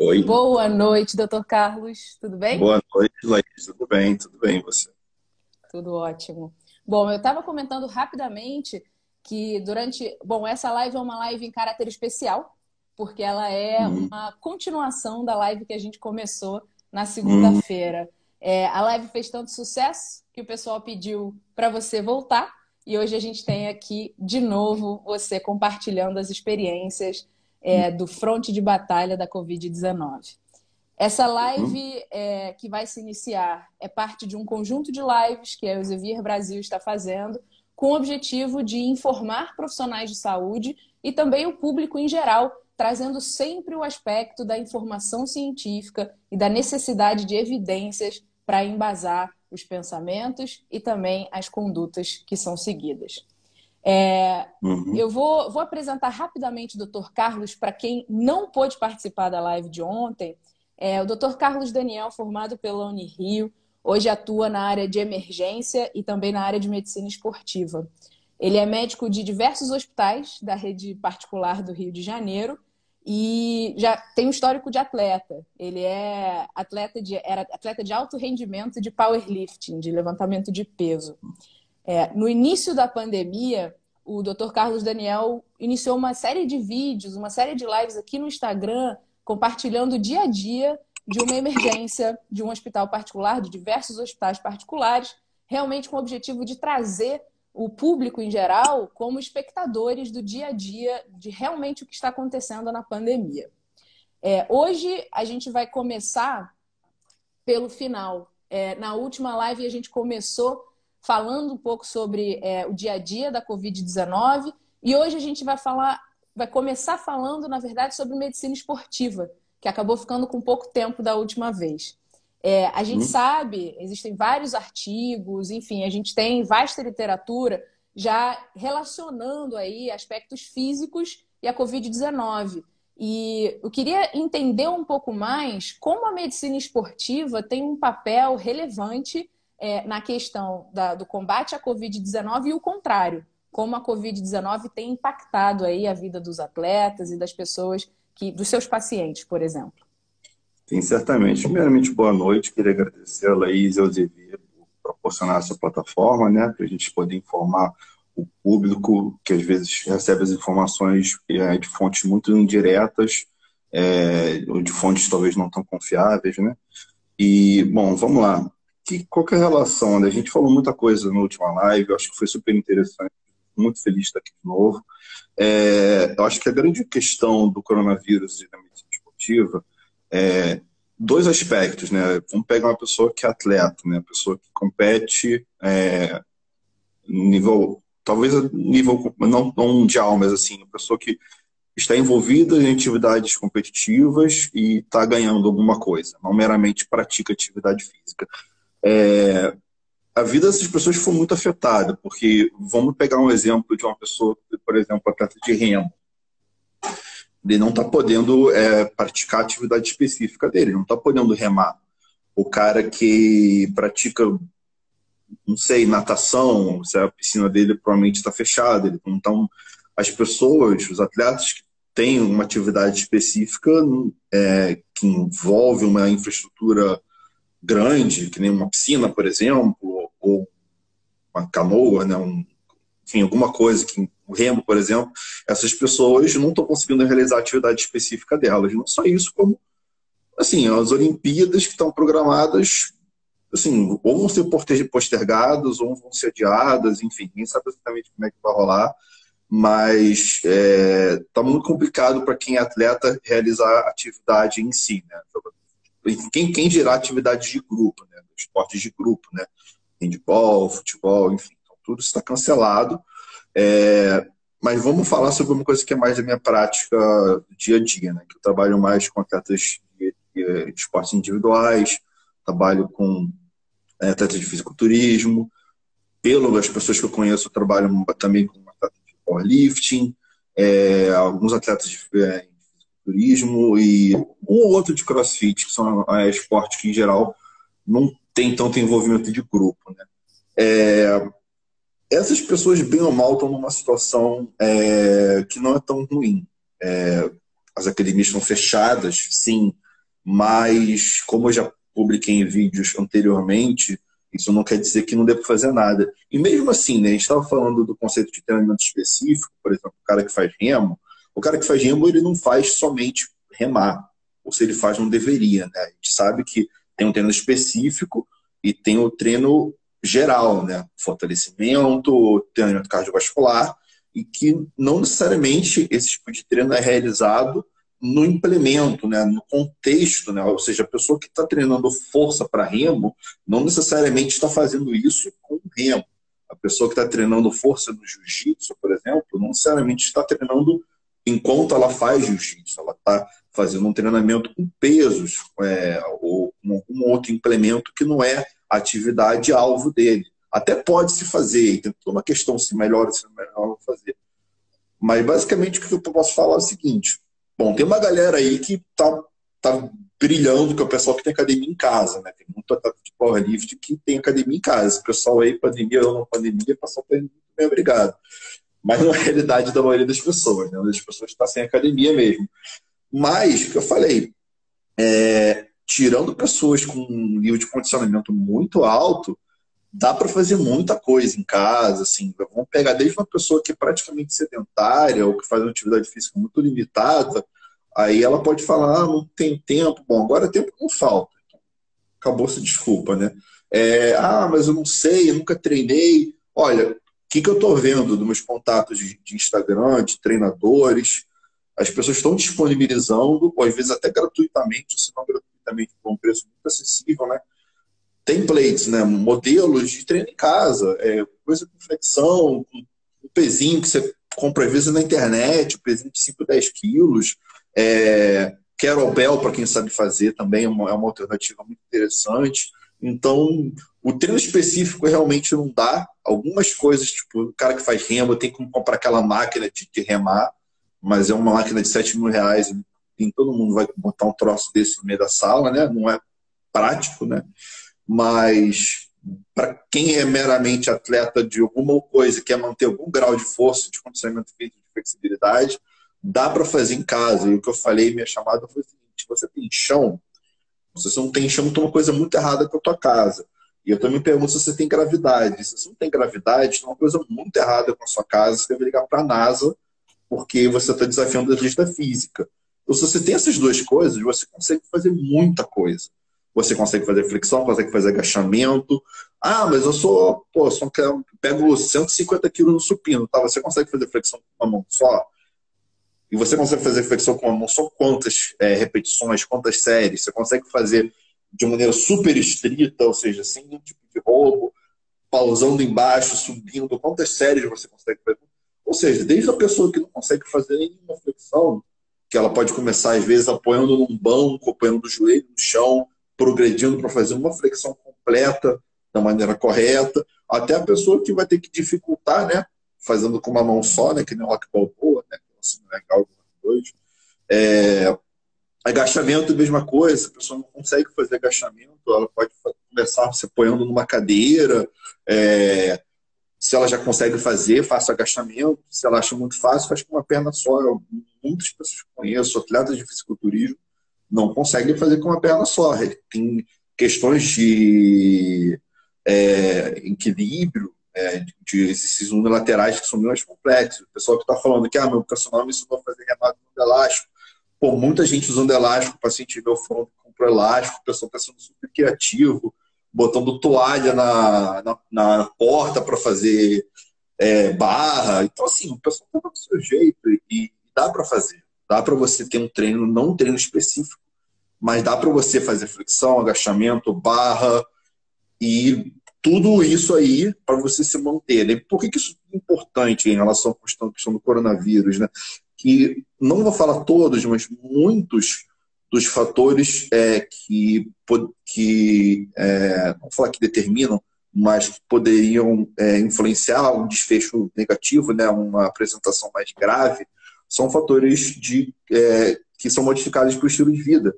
Oi, Boa noite, doutor Carlos. Tudo bem? boa noite, Laís. Tudo bem, você? Tudo ótimo. Bom, eu estava comentando rapidamente que Bom, essa live é uma live em caráter especial, porque ela é Hum, uma continuação da live que a gente começou na hum, segunda-feira. A live fez tanto sucesso que o pessoal pediu para você voltar, e hoje a gente tem aqui de novo você compartilhando as experiências, do fronte de batalha da Covid-19. Essa hum, live que vai se iniciar é parte de um conjunto de lives que a Elsevier Brasil está fazendo, com o objetivo de informar profissionais de saúde e também o público em geral, trazendo sempre o aspecto da informação científica e da necessidade de evidências para embasar os pensamentos e também as condutas que são seguidas. uhum. Eu vou apresentar rapidamente o Dr. Carlos para quem não pôde participar da live de ontem. O Dr. Carlos Daniel, formado pela Unirio, hoje atua na área de emergência e também na área de medicina esportiva. Ele é médico de diversos hospitais da rede particular do Rio de Janeiro e já tem um histórico de atleta. Ele era atleta de alto rendimento de powerlifting, de levantamento de peso. No início da pandemia, o Dr. Carlos Daniel iniciou uma série de vídeos, uma série de lives aqui no Instagram, compartilhando o dia a dia de uma emergência de um hospital particular, de diversos hospitais particulares, realmente com o objetivo de trazer o público em geral como espectadores do dia a dia de realmente o que está acontecendo na pandemia. Hoje a gente vai começar pelo final. Na última live a gente começou falando um pouco sobre o dia a dia da Covid-19 e hoje a gente vai começar falando, na verdade, sobre medicina esportiva, que acabou ficando com pouco tempo da última vez. A gente Hum. sabe, existem vários artigos, enfim, a gente tem vasta literatura já relacionando aí aspectos físicos e a Covid-19. E eu queria entender um pouco mais como a medicina esportiva tem um papel relevante na questão do combate à Covid-19 e o contrário, como a Covid-19 tem impactado aí a vida dos atletas e das pessoas dos seus pacientes, por exemplo. Sim, certamente. Primeiramente, boa noite. Queria agradecer a Laís e ao Zevi por proporcionar essa plataforma, né, para a gente poder informar o público que às vezes recebe as informações de fontes muito indiretas, ou de fontes talvez não tão confiáveis, né? E, bom, vamos lá. Qual que é a relação, né? A gente falou muita coisa na última live, eu acho que foi super interessante, muito feliz de estar aqui de novo. Eu acho que a grande questão do coronavírus e da medicina esportiva é dois aspectos, né? Vamos pegar uma pessoa que é atleta, né? Uma pessoa que compete nível, talvez nível não mundial, mas assim, uma pessoa que está envolvida em atividades competitivas e está ganhando alguma coisa, não meramente pratica atividade física. A vida dessas pessoas foi muito afetada, porque vamos pegar um exemplo de uma pessoa, por exemplo, atleta de remo. Ele não está podendo praticar a atividade específica dele, não está podendo remar. O cara que pratica, não sei, natação, se a piscina dele provavelmente está fechada. Então, as pessoas, os atletas que têm uma atividade específica que envolve uma infraestrutura grande, que nem uma piscina, por exemplo, ou uma canoa, né, enfim, alguma coisa, que o remo, por exemplo, essas pessoas não estão conseguindo realizar a atividade específica delas. Não só isso, como assim, as Olimpíadas que estão programadas, assim, ou vão ser postergadas, ou vão ser adiadas, enfim, ninguém sabe exatamente como é que vai rolar, mas está muito complicado para quem é atleta realizar a atividade em si, né? Quem dirá atividades de grupo, né? Esportes de grupo, né? Handball, futebol, enfim, então, tudo está cancelado. É, mas vamos falar sobre uma coisa que é mais da minha prática dia a dia, né? Que eu trabalho mais com atletas de esportes individuais, trabalho com atletas de fisiculturismo. Pelas pessoas que eu conheço, eu trabalho também com atletas de powerlifting, alguns atletas de fisiculturismo e um ou outro de crossfit, que são esportes que, em geral, não tem tanto envolvimento de grupo, né? Essas pessoas, bem ou mal, estão numa situação que não é tão ruim. As academias estão fechadas, sim, Mas, como eu já publiquei em vídeos anteriormente, isso não quer dizer que não dê para fazer nada. E mesmo assim, né, a gente estava falando do conceito de treinamento específico, por exemplo, o cara que faz remo, ele não faz somente remar, ou se ele faz, não deveria, né? A gente sabe que tem um treino específico e tem o treino geral, né? Fortalecimento, treinamento cardiovascular, e que não necessariamente esse tipo de treino é realizado no implemento, né, no contexto, né, ou seja, a pessoa que está treinando força para remo não necessariamente está fazendo isso com remo. A pessoa que está treinando força no jiu-jitsu, por exemplo, não necessariamente está treinando enquanto ela faz jiu-jitsu, ela está fazendo um treinamento com pesos, ou com algum outro implemento que não é a atividade alvo dele. Até pode se fazer, tem toda uma questão se melhor ou se não é melhor fazer. Mas basicamente o que eu posso falar é o seguinte: bom, tem uma galera aí que tá brilhando, que é o pessoal que tem academia em casa, né? Tem muito atleta de powerlift que tem academia em casa. Esse pessoal aí, pandemia ou não pandemia, passou muito bem, obrigado. Mas não é a realidade da maioria das pessoas, né? As pessoas estão sem academia mesmo. Mas, o que eu falei, tirando pessoas com um nível de condicionamento muito alto, dá para fazer muita coisa em casa, assim. Vamos pegar desde uma pessoa que é praticamente sedentária ou que faz uma atividade física muito limitada, aí ela pode falar, não tem tempo. Bom, agora tempo não falta. Acabou-se, desculpa, né? Mas eu não sei, eu nunca treinei. Olha, o que eu estou vendo dos meus contatos de Instagram, de treinadores, as pessoas estão disponibilizando, ou às vezes até gratuitamente, ou se não gratuitamente, por um preço muito acessível, né? Templates, né? Modelos de treino em casa, coisa com flexão, com um pezinho que você compra às vezes na internet, um pezinho de 5, 10 quilos, kettlebell para quem sabe fazer também é uma alternativa muito interessante. Então, o treino específico realmente não dá. Algumas coisas, tipo, o cara que faz remo tem que comprar aquela máquina de remar, mas é uma máquina de R$ 7.000 e todo mundo vai botar um troço desse no meio da sala, né? Não é prático, né? Mas para quem é meramente atleta de alguma coisa, quer manter algum grau de força, de condicionamento físico, de flexibilidade, dá para fazer em casa. E o que eu falei, minha chamada foi o seguinte: você tem chão? Se você não tem chão, tem uma coisa muito errada com a tua casa. E eu também pergunto se você tem gravidade. Se você não tem gravidade, tem uma coisa muito errada com a sua casa, você deve ligar para a NASA, porque você está desafiando as leis da física. Então, se você tem essas duas coisas, você consegue fazer muita coisa. Você consegue fazer flexão, consegue fazer agachamento. Mas eu pego 150 quilos no supino, tá? Você consegue fazer flexão com uma mão só? E você consegue fazer flexão com uma mão só quantas repetições, quantas séries? Você consegue fazer de maneira super estrita, ou seja, sem nenhum tipo de roubo, pausando embaixo, subindo, quantas séries você consegue fazer? Ou seja, desde a pessoa que não consegue fazer nenhuma flexão, que ela pode começar, às vezes, apoiando num banco, apoiando o joelho no chão, progredindo para fazer uma flexão completa da maneira correta, até a pessoa que vai ter que dificultar, né? Fazendo com uma mão só, né? Que nem o Rock Balboa, né? Assim, legal, dois. Agachamento, mesma coisa. Se a pessoa não consegue fazer agachamento, ela pode começar se apoiando numa cadeira. Se ela já consegue fazer, faça agachamento. Se ela acha muito fácil, faz com uma perna só. Muitas pessoas que conheço, atletas de fisiculturismo, não conseguem fazer com uma perna só. Tem questões de equilíbrio, de exercícios unilaterais que são mais complexos. O pessoal que está falando que meu personal me ensinou a fazer remada no elástico. Pô, muita gente usando elástico, o paciente vê o front, compra elástico, o pessoal está sendo super criativo, botando toalha na porta para fazer barra. Então, assim, o pessoal está do seu jeito e dá para fazer. Dá para você ter um treino, não um treino específico, mas dá para você fazer flexão, agachamento, barra e tudo isso aí para você se manter. Né? Por que isso é importante em relação à questão do coronavírus? Né? Que não vou falar todos, mas muitos dos fatores não vou falar que determinam, mas que poderiam influenciar um desfecho negativo, né, uma apresentação mais grave, são fatores que são modificados pelo estilo de vida.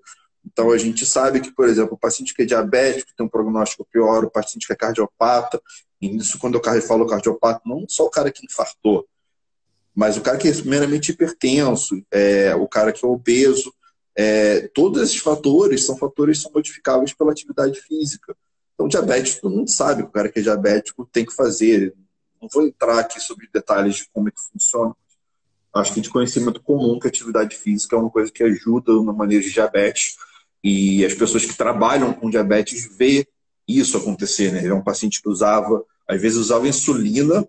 Então, a gente sabe que, por exemplo, o paciente que é diabético tem um prognóstico pior, o paciente que é cardiopata, e isso, quando eu falo cardiopata, não só o cara que infartou, mas o cara que é meramente hipertenso, o cara que é obeso, todos esses fatores são modificáveis pela atividade física. Então, diabetes, todo mundo sabe que o cara que é diabético tem que fazer. Não vou entrar aqui sobre detalhes de como é que funciona. Acho que de conhecimento comum que a atividade física é uma coisa que ajuda no manejo de diabetes. E as pessoas que trabalham com diabetes vê isso acontecer, né? Ele é um paciente que às vezes usava insulina,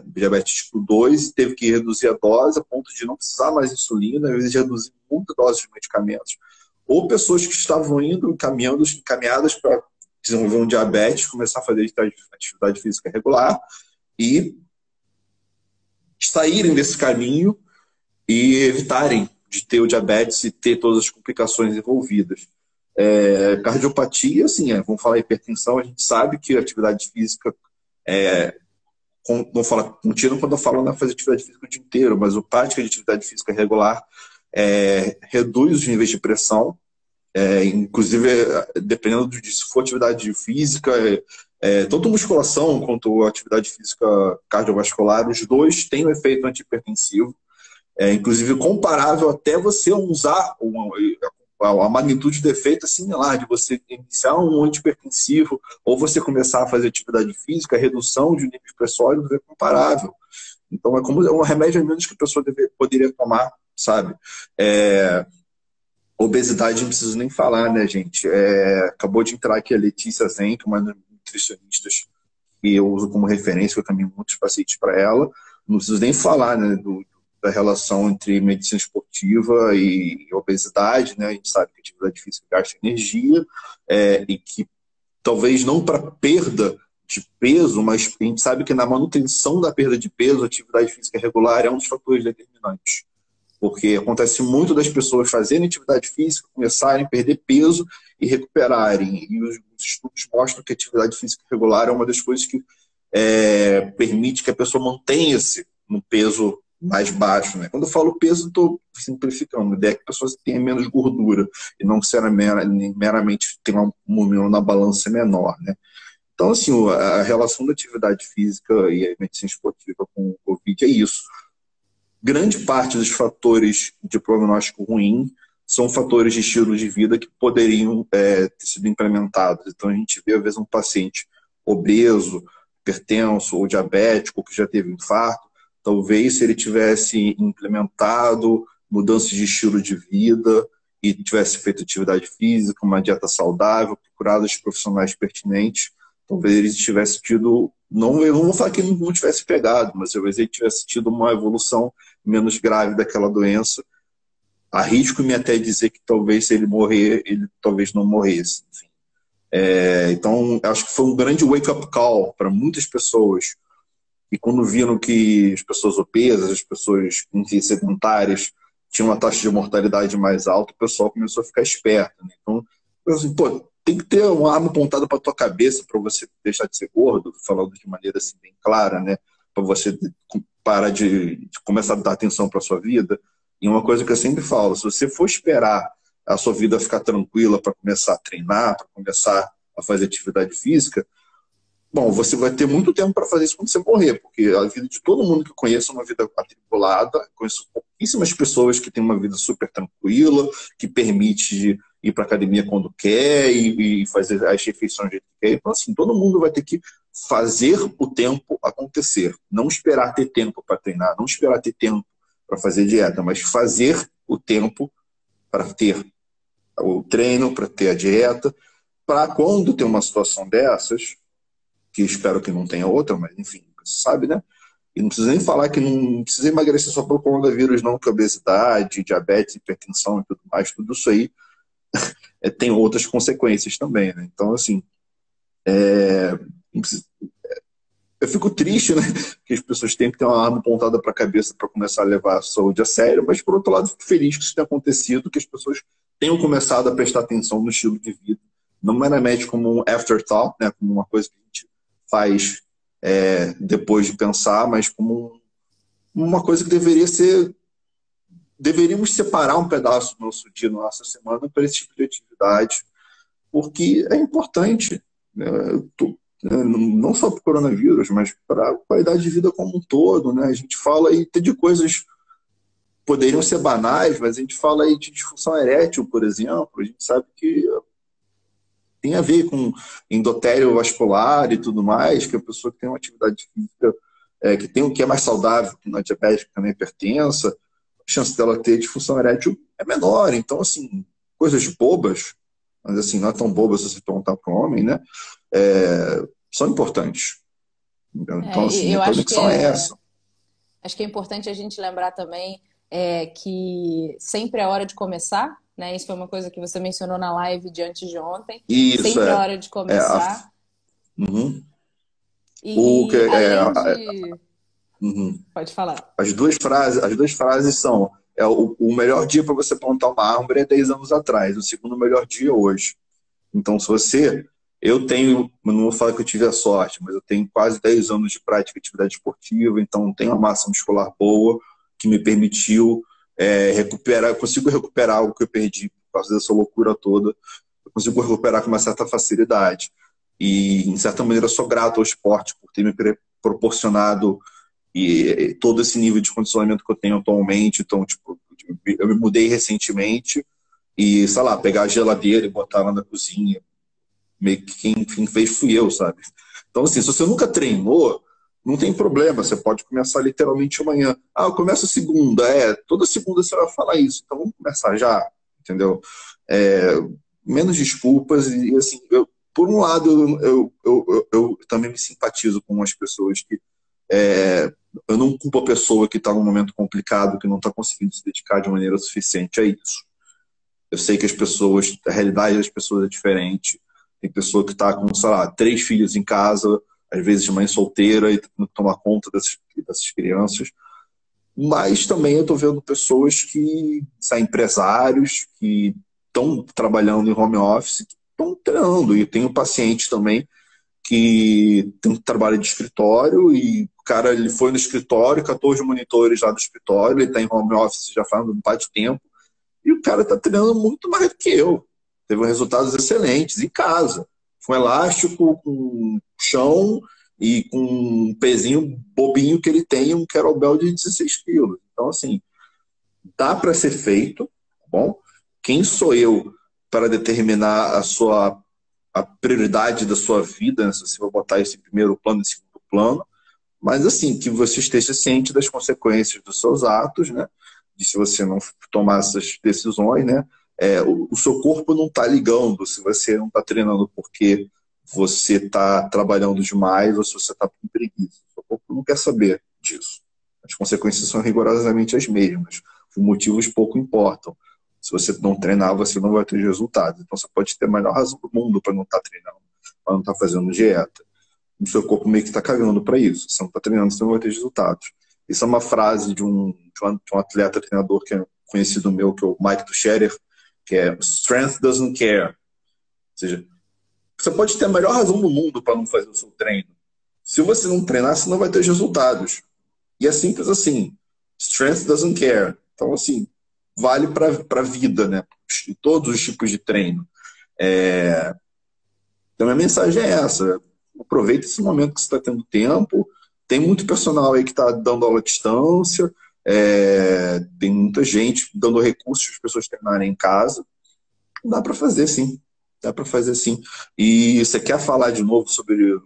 diabetes tipo 2, e teve que reduzir a dose a ponto de não precisar mais de insulina, às vezes reduzir muita dose de medicamentos. Ou pessoas que estavam encaminhadas para desenvolver um diabetes, começar a fazer atividade física regular e saírem desse caminho e evitarem de ter o diabetes e ter todas as complicações envolvidas. Cardiopatia, assim, vamos falar hipertensão, a gente sabe que a atividade física não fala contínua quando eu falo na fazer atividade física o dia inteiro, mas a prática de atividade física regular reduz os níveis de pressão, inclusive dependendo se for atividade física, tanto musculação quanto atividade física cardiovascular, os dois têm um efeito antihipertensivo, inclusive comparável até você usar a magnitude do efeito é similar, de você iniciar um antihipertensivo ou você começar a fazer atividade física, a redução de níveis pressóricos é comparável. Então, é um remédio a menos que a pessoa poderia tomar, sabe? Obesidade não preciso nem falar, né, gente? Acabou de entrar aqui a Letícia Zenck, uma nutricionista que eu uso como referência, eu caminho muitos pacientes para ela. Não preciso nem falar, né, da relação entre medicina esportiva e obesidade, né? A gente sabe que a atividade física gasta energia e que talvez não para perda de peso, mas a gente sabe que na manutenção da perda de peso, a atividade física regular é um dos fatores determinantes. Porque acontece muito das pessoas fazerem atividade física, começarem a perder peso e recuperarem. E os estudos mostram que a atividade física regular é uma das coisas que permite que a pessoa mantenha-se no peso mais baixo, né? Quando eu falo peso, estou simplificando. A ideia é que a pessoa tenha menos gordura e não meramente ter um número na balança menor, né? Então, assim, a relação da atividade física e a medicina esportiva com o Covid é isso. Grande parte dos fatores de prognóstico ruim são fatores de estilo de vida que poderiam ter sido implementados. Então, a gente vê, às vezes, um paciente obeso, hipertenso ou diabético que já teve infarto. Talvez, se ele tivesse implementado mudanças de estilo de vida e tivesse feito atividade física, uma dieta saudável, procurado os profissionais pertinentes, talvez ele tivesse tido, eu não vou falar que ele não tivesse pegado, mas talvez ele tivesse tido uma evolução menos grave daquela doença. Arrisco-me até dizer que talvez, se ele morrer, ele talvez não morresse. Enfim. Então, acho que foi um grande wake-up call para muitas pessoas. E quando viram que as pessoas obesas, as pessoas sedentárias tinham uma taxa de mortalidade mais alta, o pessoal começou a ficar esperto, né? Então, assim, tem que ter uma arma apontada para a tua cabeça para você deixar de ser gordo, falando de maneira assim bem clara, né? Para você parar de começar a dar atenção para a sua vida. E uma coisa que eu sempre falo, se você for esperar a sua vida ficar tranquila para começar a treinar, para começar a fazer atividade física, bom, você vai ter muito tempo para fazer isso quando você morrer, porque a vida de todo mundo que eu conheço é uma vida atribulada. Conheço pouquíssimas pessoas que têm uma vida super tranquila, que permite ir para a academia quando quer e fazer as refeições do jeito que quer. Então, assim, todo mundo vai ter que fazer o tempo acontecer. Não esperar ter tempo para treinar, não esperar ter tempo para fazer dieta, mas fazer o tempo para ter o treino, para ter a dieta, para quando tem uma situação dessas, que espero que não tenha outra, mas enfim, você sabe, né? E não precisa nem falar que não precisa emagrecer só pelo coronavírus, não, que obesidade, diabetes, hipertensão e tudo mais, tudo isso aí tem outras consequências também, né? Então, assim, eu fico triste, né? Que as pessoas têm que ter uma arma apontada para a cabeça para começar a levar a saúde a sério, mas, por outro lado, fico feliz que isso tenha acontecido, que as pessoas tenham começado a prestar atenção no estilo de vida, não meramente como um afterthought, né? Como uma coisa que a gente faz depois de pensar, mas como uma coisa que deveríamos separar um pedaço do nosso dia, da nossa semana, para esse tipo de atividade, porque é importante, né? Não só para o coronavírus, mas para a qualidade de vida como um todo, né? A gente fala aí de coisas poderiam ser banais, mas a gente fala aí de disfunção erétil, por exemplo, a gente sabe que tem a ver com endotélio vascular e tudo mais, que a pessoa que tem uma atividade física que é mais saudável, que não é diabética, que não é hipertensa, a chance dela ter disfunção erétil é menor. Então, assim, coisas bobas, mas assim, não é tão boba se você perguntar para um homem, né? São importantes. Então, assim, a Eu acho que conexão é essa. acho que é importante a gente lembrar também que sempre é hora de começar, né? Isso foi uma coisa que você mencionou na live de antes de ontem. Isso Sempre é é. hora de é a, começar. uhum. O que E além de. uhum. Pode falar. As duas frases são: o melhor dia para você plantar uma árvore é 10 anos atrás, o segundo melhor dia é hoje. Então, se você. Eu não vou falar que eu tive a sorte, mas eu tenho quase 10 anos de prática de atividade esportiva, então tenho uma massa muscular boa que me permitiu recuperar. Eu consigo recuperar algo que eu perdi por causa dessa loucura toda. Eu consigo recuperar com uma certa facilidade. E, em certa maneira, eu sou grato ao esporte por ter me proporcionado todo esse nível de condicionamento que eu tenho atualmente. Então, tipo, eu me mudei recentemente e, sei lá, pegar a geladeira e botar lá na cozinha, meio que quem fez fui eu, sabe? Então, assim, se você nunca treinou, não tem problema, você pode começar literalmente amanhã. Ah, eu começo segunda, toda segunda você vai falar isso, então vamos começar já, entendeu? É, menos desculpas e, assim, por um lado, eu também me simpatizo com as pessoas que eu não culpo a pessoa que está num momento complicado, que não está conseguindo se dedicar de maneira suficiente a isso. Eu sei que a realidade das pessoas é diferente. Tem pessoa que está com, sei lá, 3 filhos em casa, às vezes mãe solteira e tendo que tomar conta dessas crianças. Mas também eu estou vendo pessoas que são empresários, que estão trabalhando em home office, que estão treinando. E tenho pacientes também que tem um trabalho de escritório e o cara ele foi no escritório, 14 monitores lá do escritório, ele está em home office já faz um par de tempo, e o cara está treinando muito mais do que eu. Teve resultados excelentes em casa, com elástico, com chão e com um pezinho bobinho que ele tem, um kettlebell de 16 quilos. Então, assim, dá para ser feito, tá bom? Quem sou eu para determinar a prioridade da sua vida, né? Se você vai botar isso em primeiro plano, em segundo plano, mas assim, que você esteja ciente das consequências dos seus atos, né? De se você não tomar essas decisões, né? O seu corpo não está ligando se você não está treinando porque você está trabalhando demais ou se você está com preguiça. O seu corpo não quer saber disso. As consequências são rigorosamente as mesmas. Os motivos pouco importam. Se você não treinar, você não vai ter resultados. Então você pode ter a melhor razão do mundo para não estar treinando, para não estar fazendo dieta. O seu corpo meio que está cagando para isso. Se você não está treinando, você não vai ter resultados. Isso é uma frase de um atleta treinador que é conhecido meu, que é o Mike Tucherer, que é "Strength doesn't care". Ou seja, você pode ter a melhor razão do mundo para não fazer o seu treino. Se você não treinar, você não vai ter resultados. E é simples assim. Strength doesn't care. Então, assim, vale para a vida, né? Todos os tipos de treino. Então, a minha mensagem é essa. Aproveita esse momento que você está tendo tempo. Tem muito personal aí que está dando aula à distância. Tem muita gente dando recursos para as pessoas treinarem em casa. Dá para fazer, sim. Dá para fazer, sim. E você quer falar de novo sobre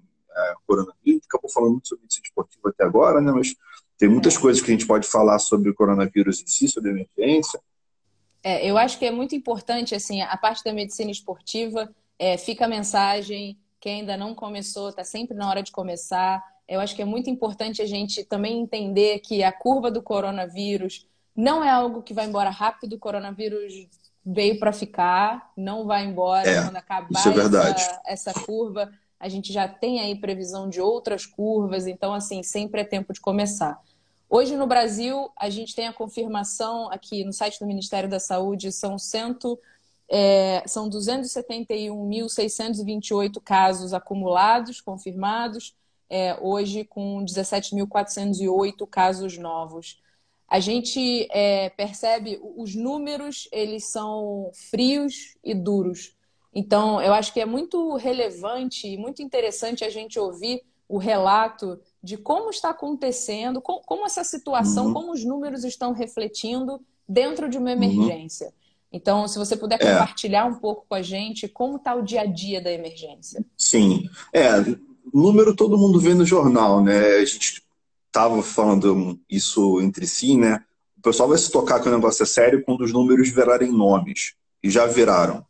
coronavírus? Acabou falando muito sobre medicina esportiva até agora, né? Mas tem muitas coisas que a gente pode falar sobre o coronavírus em si, sobre a emergência. Eu acho que é muito importante, assim, a parte da medicina esportiva, fica a mensagem, quem ainda não começou, está sempre na hora de começar. Eu acho que é muito importante a gente também entender que a curva do coronavírus não é algo que vai embora rápido, o coronavírus veio para ficar, não vai embora. É, Quando isso é acabar verdade. essa curva, a gente já tem aí previsão de outras curvas, então, assim, sempre é tempo de começar. Hoje no Brasil, a gente tem a confirmação aqui no site do Ministério da Saúde, são 271.628 casos acumulados, confirmados, hoje com 17.408 casos novos. A gente percebe, os números, eles são frios e duros. Então, eu acho que é muito relevante e muito interessante a gente ouvir o relato de como está acontecendo, como essa situação, Uhum. como os números estão refletindo dentro de uma Uhum. emergência. Então, se você puder É, compartilhar um pouco com a gente como está o dia a dia da emergência. sim. Número todo mundo vê no jornal, né? A gente tava falando isso entre si, né? O pessoal vai se tocar que o negócio é sério quando os números virarem nomes. E já viraram.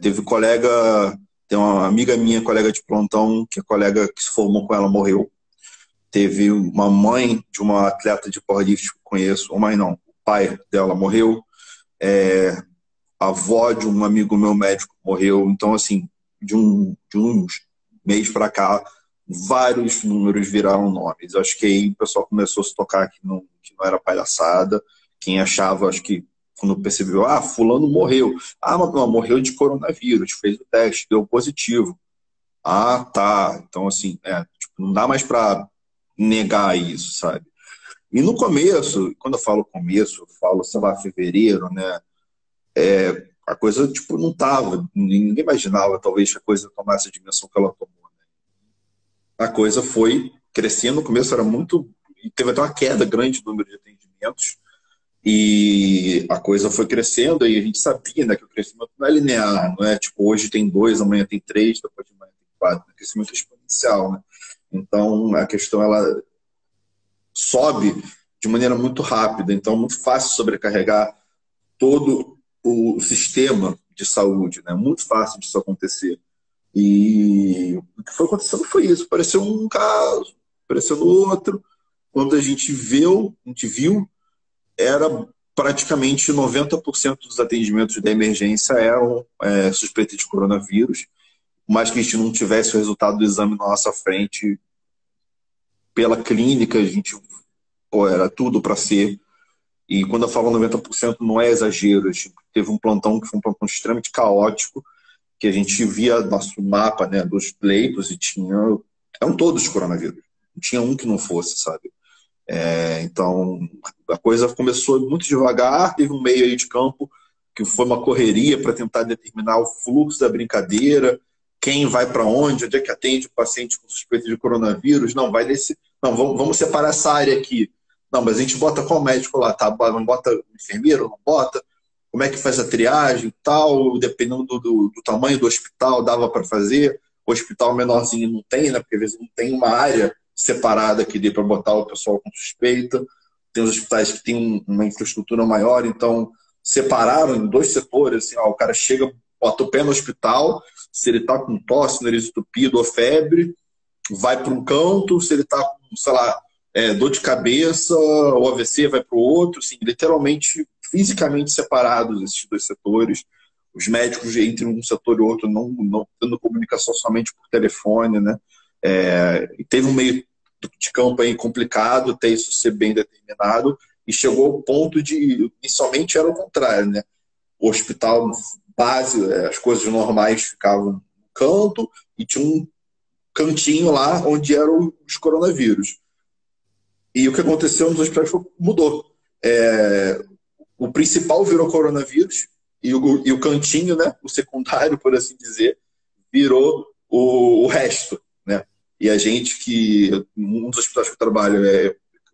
Teve colega, tem uma amiga minha, colega de plantão, que a colega que se formou com ela morreu. Teve uma mãe de uma atleta de powerlifting que eu conheço, ou mãe não, o pai dela morreu. A avó de um amigo meu médico morreu. Então, assim, de uns mês para cá, vários números viraram nomes. Acho que aí o pessoal começou a se tocar que não era palhaçada. Quem achava, acho que quando percebeu, fulano morreu. Mas não, morreu de coronavírus, fez o teste, deu positivo. Tá. Então, assim, tipo, não dá mais para negar isso, sabe? E no começo, quando eu falo começo, eu falo, sei lá, fevereiro, né? A coisa, tipo, não tava, ninguém imaginava, talvez, que a coisa tomasse a dimensão que ela tomou. A coisa foi crescendo, no começo era muito, e teve até uma queda grande no número de atendimentos, e a coisa foi crescendo, e a gente sabia, né, que o crescimento não é linear, não é tipo, hoje tem dois, amanhã tem três, depois de amanhã tem quatro, o crescimento é exponencial, né? Então, a questão, ela sobe de maneira muito rápida, então é muito fácil sobrecarregar todo o sistema de saúde, né? Muito fácil disso acontecer. E o que foi acontecendo foi isso. Apareceu um caso, apareceu no outro. Quando a gente viu, era praticamente 90% dos atendimentos da emergência eram suspeita de coronavírus, mas que a gente não tivesse o resultado do exame na nossa frente pela clínica, a gente, era tudo para ser. E quando eu falo 90% não é exagero. A gente teve um plantão que foi um plantão extremamente caótico, que a gente via nosso mapa, né, dos leitos e eram todos coronavírus. Não tinha um que não fosse, sabe? Então, a coisa começou muito devagar, teve um meio aí de campo que foi uma correria para tentar determinar o fluxo da brincadeira, quem vai para onde é que atende o paciente com suspeita de coronavírus. Não, vai desse. Não, vamos separar essa área aqui. Não, mas a gente bota qual médico lá, tá? Não bota enfermeiro, não bota? Como é que faz a triagem e tal? Dependendo do tamanho do hospital, dava para fazer. O hospital menorzinho não tem, né? Porque às vezes não tem uma área separada que dê para botar o pessoal com suspeita. Tem os hospitais que têm uma infraestrutura maior, então separaram em dois setores. Assim, o cara chega, bota o pé no hospital, se ele está com tosse, nariz entupido ou febre, vai para um canto, se ele está com, sei lá, dor de cabeça, o AVC vai para o outro, assim, literalmente, fisicamente separados esses dois setores. Os médicos entre um setor e outro não tendo comunicação somente por telefone, né? E teve um meio de campo aí complicado até isso ser bem determinado, e chegou ao ponto de, inicialmente era o contrário, né? O hospital base, as coisas normais ficavam no canto e tinha um cantinho lá onde eram os coronavírus. E o que aconteceu nos hospitais mudou. O principal virou coronavírus e o cantinho, né, o secundário, por assim dizer, virou o resto, né? E a gente um dos hospitais que eu trabalho,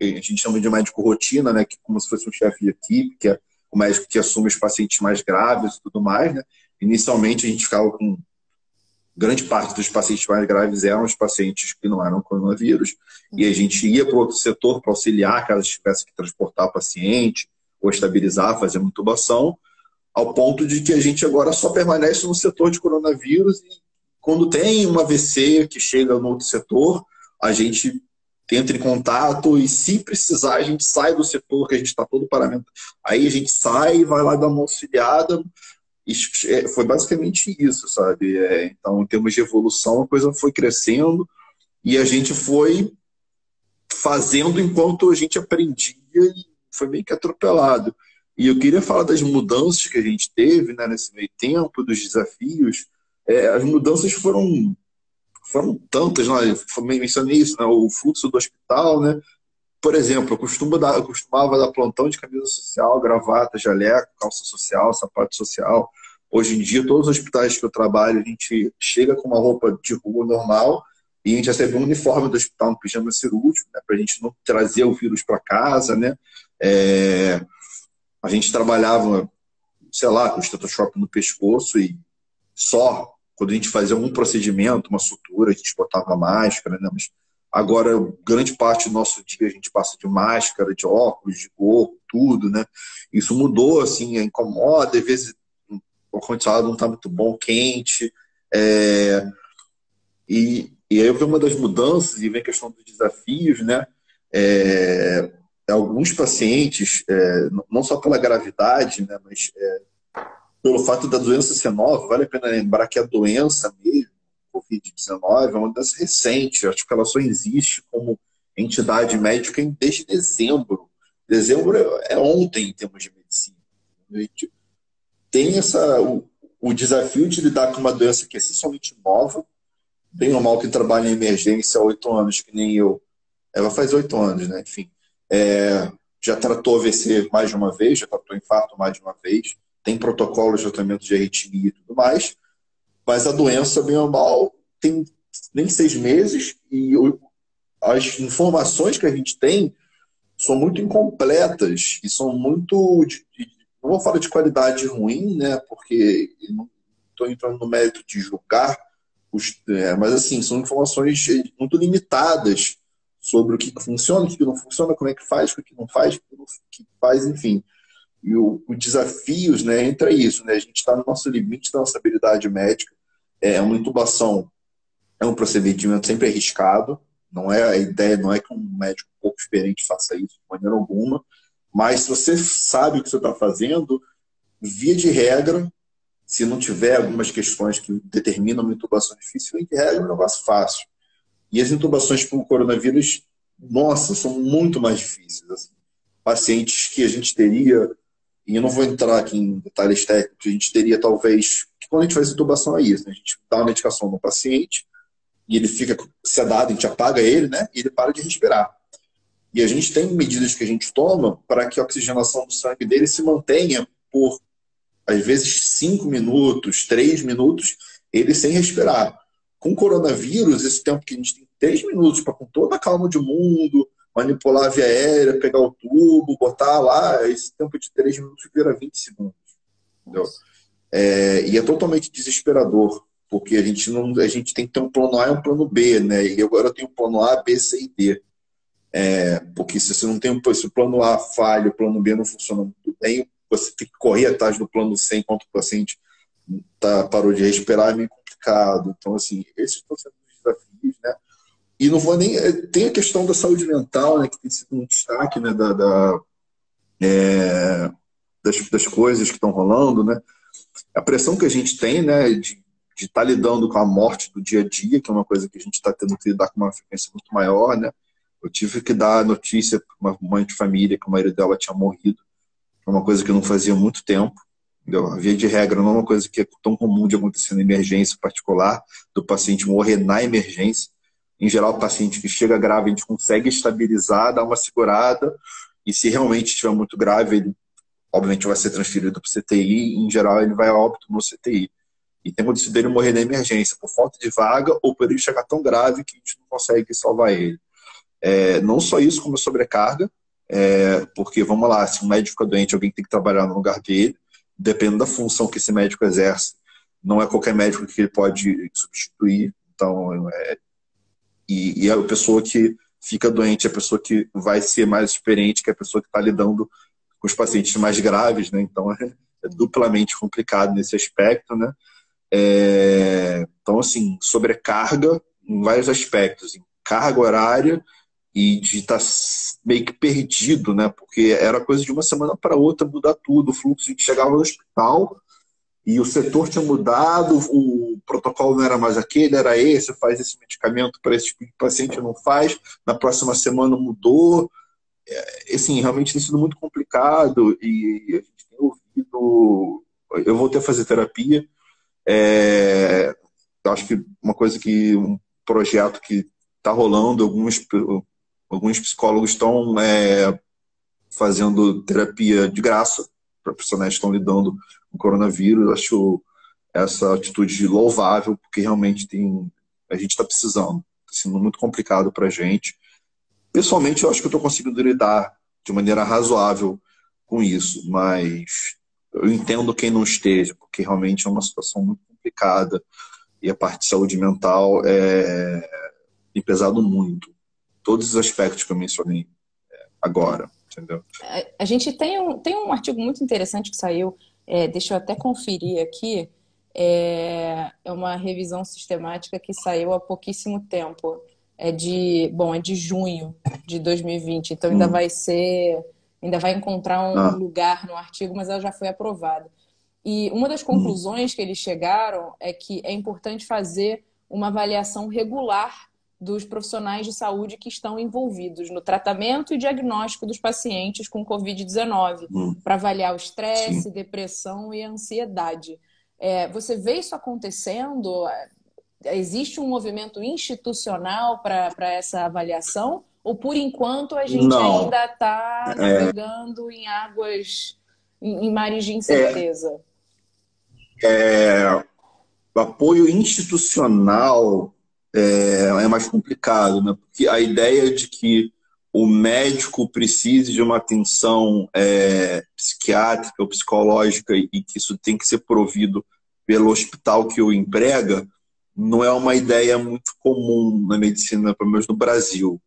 a gente chama de médico rotina, né, que como se fosse um chefe de equipe, que é o médico que assume os pacientes mais graves e tudo mais, né? Inicialmente a gente ficava com grande parte dos pacientes mais graves eram os pacientes que não eram coronavírus, e a gente ia para outro setor para auxiliar caso tivesse que transportar o paciente ou estabilizar, fazer uma intubação, ao ponto de que a gente agora só permanece no setor de coronavírus, e quando tem uma AVC que chega no outro setor, a gente entra em contato e, se precisar, a gente sai do setor, que a gente está todo paramentado. Aí a gente sai, vai lá dar uma auxiliada. Foi basicamente isso, sabe? Então, em termos de evolução, a coisa foi crescendo e a gente foi fazendo enquanto a gente aprendia, e foi meio que atropelado. E eu queria falar das mudanças que a gente teve, né, nesse meio tempo, dos desafios. As mudanças foram tantas, né? Eu mencionei isso, né? O fluxo do hospital, né? Por exemplo, eu costumava dar plantão de camisa social, gravata, jaleco, calça social, sapato social. Hoje em dia, todos os hospitais que eu trabalho, a gente chega com uma roupa de rua normal e a gente recebeu um uniforme do hospital, um pijama cirúrgico, né, para a gente não trazer o vírus para casa, né? A gente trabalhava, sei lá, com o estetoscópio no pescoço e só quando a gente fazia algum procedimento, uma sutura, a gente botava máscara, né? Mas agora, grande parte do nosso dia a gente passa de máscara, de óculos, de gorro, tudo, né? Isso mudou, assim, incomoda, às vezes o ar-condicionado não está muito bom, quente. E aí eu vi uma das mudanças e vem a questão dos desafios, né? Alguns pacientes, não só pela gravidade, né, mas pelo fato da doença ser nova, vale a pena lembrar que a doença mesmo, Covid-19, é uma doença recente. A articulação existe como entidade médica desde dezembro. Dezembro é ontem em termos de medicina. A gente tem o desafio de lidar com uma doença que é essencialmente nova. Bem ou mal que trabalha em emergência há 8 anos, que nem eu. Ela faz 8 anos, né? Enfim. Já tratou AVC mais de uma vez, já tratou infarto mais de uma vez, tem protocolo de tratamento de arritmia e tudo mais, mas a doença, bem ou mal, tem nem 6 meses e as informações que a gente tem são muito incompletas e são muito, não vou falar de qualidade ruim, né? Porque eu não estou entrando no mérito de julgar, mas assim, são informações muito limitadas sobre o que funciona, o que não funciona, como é que faz, o que não faz, o que faz, enfim. E o desafios, né, entra isso, né? A gente está no nosso limite da nossa habilidade médica. Uma intubação é um procedimento sempre arriscado. Não é a ideia, não é que um médico um pouco experiente faça isso de maneira alguma. Mas se você sabe o que você está fazendo, via de regra, se não tiver algumas questões que determinam uma intubação difícil, via de regra é um negócio fácil. E as intubações por coronavírus, nossa, são muito mais difíceis. Assim. Pacientes que a gente teria, e eu não vou entrar aqui em detalhes técnicos, a gente teria talvez, que quando a gente faz intubação é isso, né? A gente dá uma medicação no paciente e ele fica sedado, a gente apaga ele, né? E ele para de respirar. E a gente tem medidas que a gente toma para que a oxigenação do sangue dele se mantenha por, às vezes, 5 minutos, 3 minutos, ele sem respirar. Com coronavírus, esse tempo que a gente tem 3 minutos para, com toda a calma do mundo, manipular a via aérea, pegar o tubo, botar lá, esse tempo de 3 minutos vira 20 segundos. Entendeu? E é totalmente desesperador, porque a gente tem que ter um plano A e um plano B, né? E agora eu tenho um plano A, B, C e D. Porque se você não tem se o plano A falha, o plano B não funciona muito bem, você tem que correr atrás do plano C enquanto o paciente parou de respirar, é meio complicado. Então, assim, esses estão sendo os desafios, né? E não vou nem... Tem a questão da saúde mental, né, que tem sido um destaque, né, das coisas que estão rolando, né? A pressão que a gente tem, né, de estar lidando com a morte do dia a dia, que é uma coisa que a gente está tendo que lidar com uma frequência muito maior, né? Eu tive que dar notícia para uma mãe de família que o marido dela tinha morrido. É uma coisa que eu não fazia há muito tempo. Entendeu? A via de regra não é uma coisa que é tão comum de acontecer na emergência particular, do paciente morrer na emergência. Em geral, o paciente que chega grave, a gente consegue estabilizar, dar uma segurada, e se realmente estiver muito grave, ele obviamente vai ser transferido para o CTI, e em geral ele vai a óbito no CTI. E tem acontecido dele morrer na emergência, por falta de vaga, ou por ele chegar tão grave que a gente não consegue salvar ele. Não só isso, como a sobrecarga, porque, vamos lá, se um médico fica doente, alguém tem que trabalhar no lugar dele, dependendo da função que esse médico exerce, não é qualquer médico que ele pode substituir. Então, e a pessoa que fica doente é a pessoa que vai ser mais experiente, que é a pessoa que está lidando com os pacientes mais graves, né? Então, é duplamente complicado nesse aspecto, né? Então, assim, sobrecarga em vários aspectos, em carga horária e de estar meio que perdido, né? Porque era coisa de uma semana para outra mudar tudo. O fluxo, a gente chegava no hospital e o setor tinha mudado, o protocolo não era mais aquele, era esse, faz esse medicamento para esse tipo de paciente, não faz, na próxima semana mudou. Assim, realmente tem sido muito complicado e a gente tem ouvido... Eu voltei a fazer terapia. Eu acho que um projeto que está rolando, alguns psicólogos estão fazendo terapia de graça para profissionais que estão lidando com o coronavírus. Eu acho essa atitude louvável, porque realmente a gente está precisando. sendo muito complicado para a gente. Pessoalmente, eu acho que eu estou conseguindo lidar de maneira razoável com isso, mas eu entendo quem não esteja, porque realmente é uma situação muito complicada e a parte de saúde mental tem pesado muito. Todos os aspectos que eu mencionei agora, entendeu? A gente tem um artigo muito interessante que saiu, deixa eu até conferir aqui, é uma revisão sistemática que saiu há pouquíssimo tempo. É de junho de 2020, então Hum. ainda vai encontrar um Ah. lugar no artigo, mas ela já foi aprovada. E uma das Hum. conclusões que eles chegaram é que é importante fazer uma avaliação regular dos profissionais de saúde que estão envolvidos no tratamento e diagnóstico dos pacientes com Covid-19, Hum. para avaliar o Sim. estresse, depressão e ansiedade. Você vê isso acontecendo? Existe um movimento institucional para essa avaliação? Ou, por enquanto, a gente Não. ainda está navegando em águas, em mares de É, incerteza? o apoio institucional é mais complicado, né? Porque a ideia de que o médico precise de uma atenção psiquiátrica ou psicológica e que isso tem que ser provido pelo hospital que o emprega não é uma ideia muito comum na medicina, pelo menos no Brasil.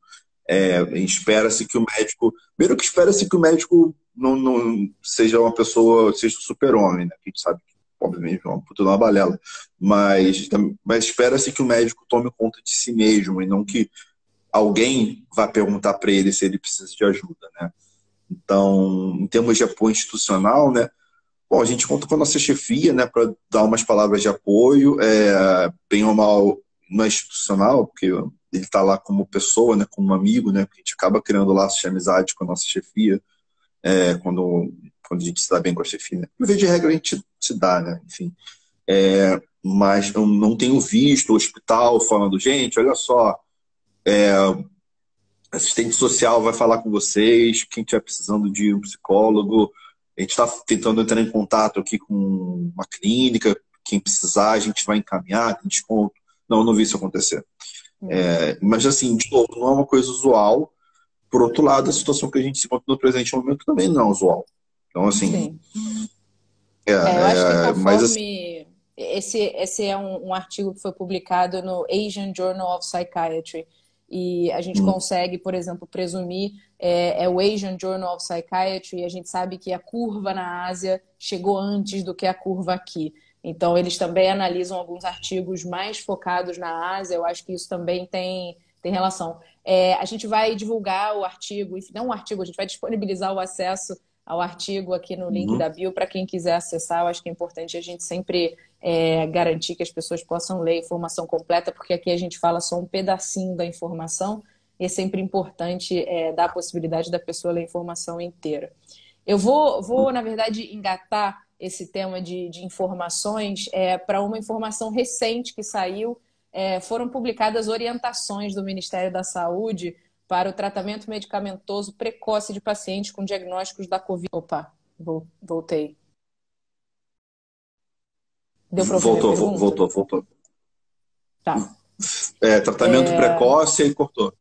Espera-se que o médico. Primeiro que espera-se que o médico não seja uma pessoa, seja um super-homem, né? A gente sabe que, obviamente, é uma puta de uma balela. Mas espera-se que o médico tome conta de si mesmo e não que alguém vá perguntar para ele se ele precisa de ajuda, né? Então, em termos de apoio institucional, né? Bom, a gente conta com a nossa chefia, né, para dar umas palavras de apoio, bem ou mal, não é institucional, porque ele está lá como pessoa, né, como amigo, né, porque a gente acaba criando laços de amizade com a nossa chefia, quando a gente se dá bem com a chefia. Né? Por vez de regra, a gente se dá, né, enfim. Mas eu não tenho visto o hospital falando, gente, olha só, assistente social vai falar com vocês, quem estiver precisando de um psicólogo, a gente está tentando entrar em contato aqui com uma clínica, quem precisar a gente vai encaminhar, tem desconto. Não, eu não vi isso acontecer. Mas assim, de novo, não é uma coisa usual. Por outro lado, a situação que a gente se encontra no presente momento também não é usual. Então, assim, Sim. Eu acho que mas assim, conforme. Esse é um artigo que foi publicado no Asian Journal of Psychiatry. E a gente consegue, por exemplo, presumir, o Asian Journal of Psychiatry, e a gente sabe que a curva na Ásia chegou antes do que a curva aqui. Então, eles também analisam alguns artigos mais focados na Ásia, eu acho que isso também tem relação. A gente vai divulgar o artigo, não um artigo, a gente vai disponibilizar o acesso ao artigo aqui no link da bio para quem quiser acessar. Eu acho que é importante a gente sempre garantir que as pessoas possam ler a informação completa, porque aqui a gente fala só um pedacinho da informação e é sempre importante dar a possibilidade da pessoa ler a informação inteira. Eu vou na verdade, engatar esse tema de informações para uma informação recente que saiu. Foram publicadas orientações do Ministério da Saúde para o tratamento medicamentoso precoce de pacientes com diagnósticos da Covid. Opa, voltei. Deu para ouvir minha pergunta? voltou. Tá. Tratamento precoce e cortou.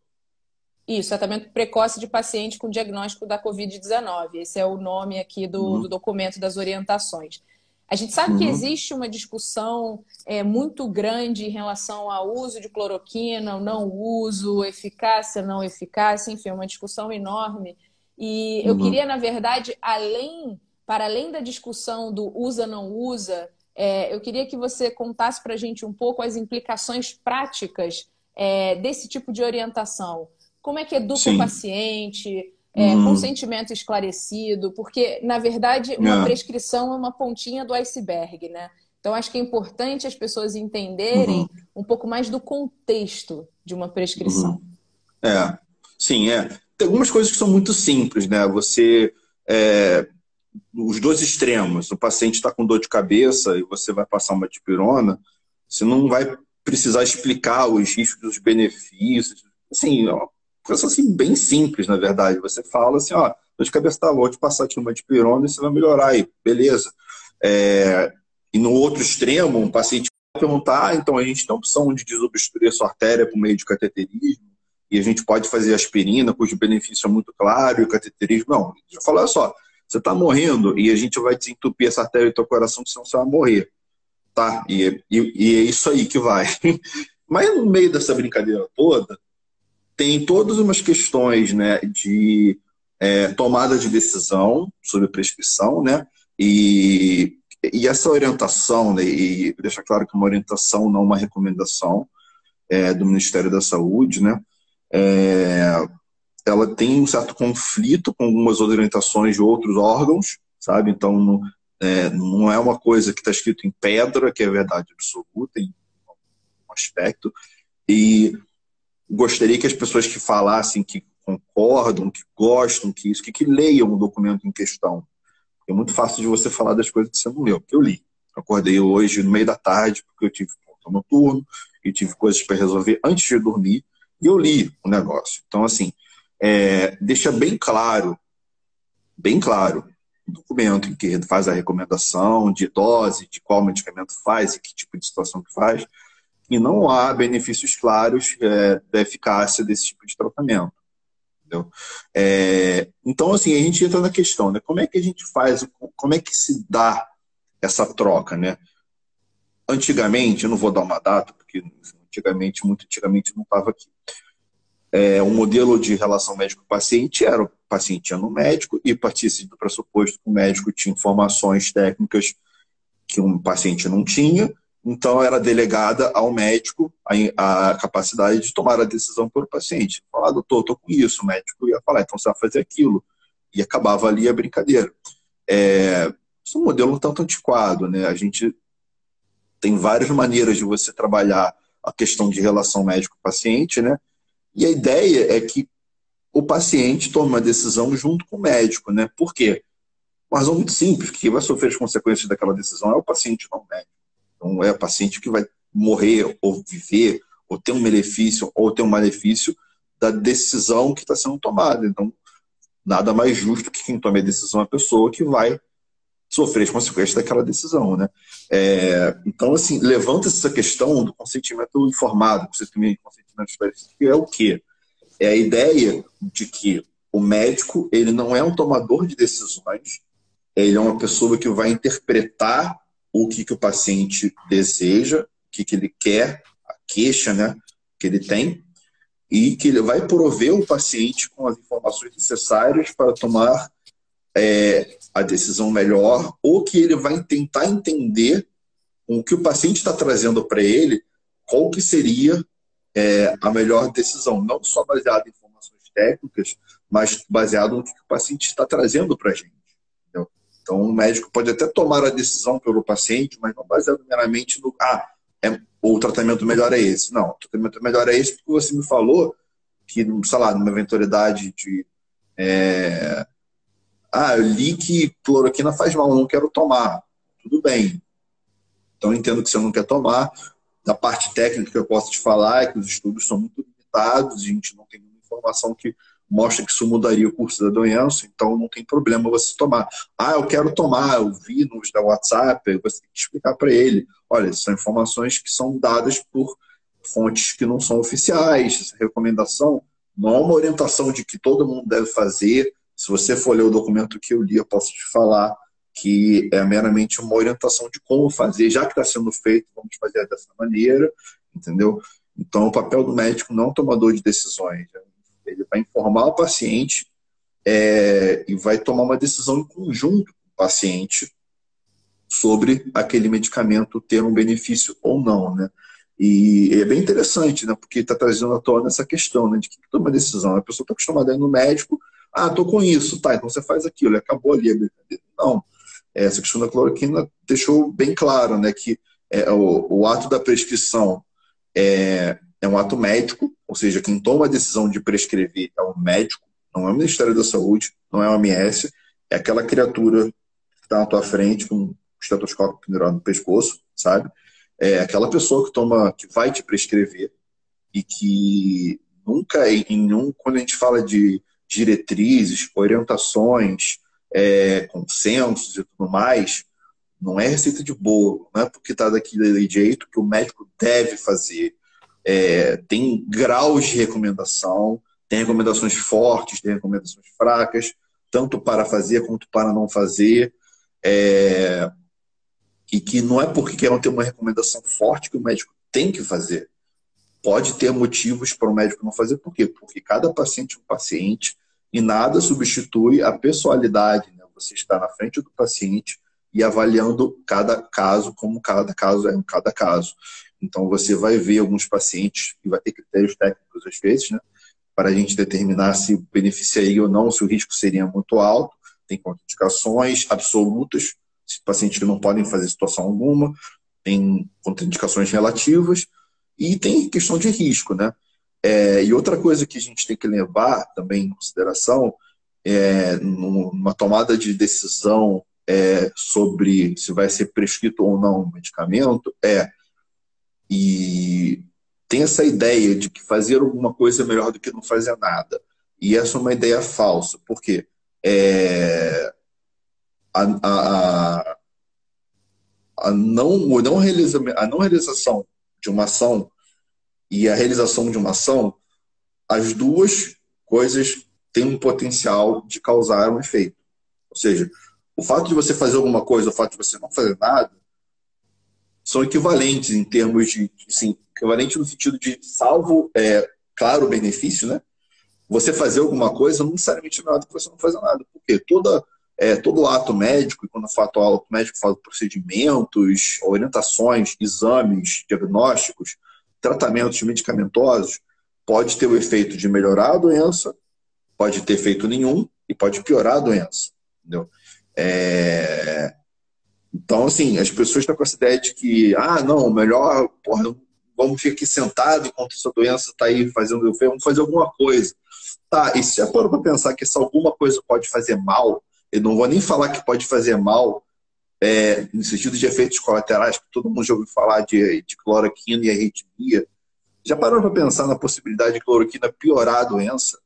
Isso, tratamento precoce de paciente com diagnóstico da Covid-19. Esse é o nome aqui do documento das orientações. A gente sabe que existe uma discussão muito grande em relação ao uso de cloroquina, o não uso, eficácia, não eficácia, enfim, é uma discussão enorme. E eu queria, na verdade, para além da discussão do usa, não usa, eu queria que você contasse para a gente um pouco as implicações práticas desse tipo de orientação. Como é que educa o paciente? Consentimento esclarecido, porque, na verdade, uma prescrição é uma pontinha do iceberg, né? Então, acho que é importante as pessoas entenderem um pouco mais do contexto de uma prescrição. Sim, tem algumas coisas que são muito simples, né? Os dois extremos, o paciente está com dor de cabeça e você vai passar uma dipirona, você não vai precisar explicar os riscos, os benefícios, assim, coisa assim, bem simples, na verdade. Você fala assim, ó, dor de cabeça tá, vou te passar aqui uma dipirona e você vai melhorar aí, beleza. E no outro extremo, um paciente perguntar, então a gente tem a opção de desobstruir a sua artéria por meio de cateterismo, e a gente pode fazer aspirina, cujo benefício é muito claro, e o cateterismo, não. Já falou, olha só, você está morrendo e a gente vai desentupir essa artéria do teu coração, senão você vai morrer, tá? E é isso aí que vai. Mas no meio dessa brincadeira toda, tem todas umas questões, né, de tomada de decisão sobre prescrição, né? E essa orientação, né, e deixar claro que é uma orientação, não uma recomendação do Ministério da Saúde, né? Ela tem um certo conflito com algumas orientações de outros órgãos, sabe? Então, não é uma coisa que está escrito em pedra, que é verdade absoluta, em um aspecto. E gostaria que as pessoas que falassem que concordam, que gostam, que leiam o documento em questão. É muito fácil de você falar das coisas que você não leu, porque eu li. Acordei hoje no meio da tarde, porque eu tive ponto noturno e tive coisas para resolver antes de dormir, e eu li o negócio. Então, assim, deixa bem claro o documento em que faz a recomendação de dose, de qual medicamento faz e que tipo de situação que faz, e não há benefícios claros da eficácia desse tipo de tratamento. Entendeu? Então, assim, a gente entra na questão, né? Como é que a gente faz, como é que se dá essa troca, né? Antigamente, eu não vou dar uma data, porque muito antigamente não estava aqui. O modelo de relação médico-paciente era o paciente ia no médico e partia-se do pressuposto que o médico tinha informações técnicas que um paciente não tinha, então era delegada ao médico a capacidade de tomar a decisão pelo paciente. Falar, doutor, estou com isso, o médico ia falar, então você vai fazer aquilo. E acabava ali a brincadeira. Isso é um modelo um tanto antiquado, né? A gente tem várias maneiras de você trabalhar a questão de relação médico-paciente, né? E a ideia é que o paciente tome uma decisão junto com o médico, né? Por quê? Uma razão muito simples, que quem vai sofrer as consequências daquela decisão é o paciente, não o médico. Então é o paciente que vai morrer ou viver, ou ter um benefício ou ter um malefício da decisão que está sendo tomada. Então, nada mais justo que quem tome a decisão é a pessoa que vai sofrer as consequências daquela decisão, né? Então, assim, levanta-se essa questão do consentimento informado, consentimento explícito, que é o quê? É a ideia de que o médico, ele não é um tomador de decisões, ele é uma pessoa que vai interpretar o que o paciente deseja, o que ele quer, a queixa, né, que ele tem, e que ele vai prover o paciente com as informações necessárias para tomar a decisão melhor, ou que ele vai tentar entender com o que o paciente está trazendo para ele, qual que seria a melhor decisão, não só baseado em informações técnicas, mas baseado no que o paciente está trazendo para a gente. Entendeu? Então, o médico pode até tomar a decisão pelo paciente, mas não baseado meramente no o tratamento melhor é esse. Não, o tratamento melhor é esse porque você me falou que, sei lá, numa eventualidade de eu li que cloroquina faz mal, não quero tomar. Tudo bem. Então, eu entendo que você não quer tomar. Da parte técnica que eu posso te falar é que os estudos são muito limitados, a gente não tem nenhuma informação que mostra que isso mudaria o curso da doença, então não tem problema você tomar. Eu quero tomar, eu vi nos da WhatsApp, você tem que explicar para ele. Olha, são informações que são dadas por fontes que não são oficiais. Essa recomendação não é uma orientação de que todo mundo deve fazer. Se você for ler o documento que eu li, eu posso te falar que é meramente uma orientação de como fazer, já que está sendo feito, vamos fazer dessa maneira, entendeu? Então, o papel do médico não é um tomador de decisões. Ele vai informar o paciente e vai tomar uma decisão em conjunto com o paciente sobre aquele medicamento ter um benefício ou não, né? E é bem interessante, né? Porque está trazendo à tona essa questão, né? De que toma decisão. A pessoa está acostumada a ir no médico, estou com isso, tá, então você faz aquilo, acabou ali a brincadeira. Não. Essa questão da cloroquina deixou bem claro, né, que o ato da prescrição é um ato médico, ou seja, quem toma a decisão de prescrever é o médico, não é o Ministério da Saúde, não é o OMS, é aquela criatura que está na tua frente com um estetoscópio pendurado no pescoço, sabe? É aquela pessoa que vai te prescrever e que nunca, quando a gente fala de diretrizes, orientações, consensos e tudo mais, Não é receita de bolo, não é porque está daquele jeito que o médico deve fazer. Tem graus de recomendação, tem recomendações fortes, tem recomendações fracas, tanto para fazer quanto para não fazer. É, e que não é porque quer ter uma recomendação forte que o médico tem que fazer. Pode ter motivos para o médico não fazer. Por quê? Porque cada paciente é um paciente e nada substitui a pessoalidade, né? Você está na frente do paciente e avaliando cada caso como cada caso é um cada caso. Então, você vai ver alguns pacientes e vai ter critérios técnicos, às vezes, né, para a gente determinar se beneficiaria ou não, se o risco seria muito alto. Tem contraindicações absolutas, pacientes que não podem fazer situação alguma, tem contraindicações relativas e tem questão de risco, né? E outra coisa que a gente tem que levar também em consideração numa tomada de decisão sobre se vai ser prescrito ou não um medicamento e tem essa ideia de que fazer alguma coisa é melhor do que não fazer nada. E essa é uma ideia falsa. Por quê? A não realização de uma ação e a realização de uma ação, as duas coisas têm um potencial de causar um efeito. Ou seja, o fato de você fazer alguma coisa, o fato de você não fazer nada, são equivalentes em termos de, assim, equivalente no sentido de, salvo, claro, o benefício, né? Você fazer alguma coisa não necessariamente é melhor do que você não fazer nada. Porque todo ato médico, e quando eu falo ato médico, eu falo procedimentos, orientações, exames, diagnósticos, tratamentos medicamentosos, pode ter o efeito de melhorar a doença, pode ter efeito nenhum e pode piorar a doença. Entendeu? Então, assim, as pessoas estão com essa ideia de que, não, melhor, porra, vamos ficar aqui sentado enquanto essa doença está aí fazendo, vamos fazer alguma coisa. Tá, e se já parou para pensar que essa alguma coisa pode fazer mal, eu não vou nem falar que pode fazer mal no sentido de efeitos colaterais, que todo mundo já ouviu falar de cloroquina e arritmia. Já parou para pensar na possibilidade de cloroquina piorar a doença?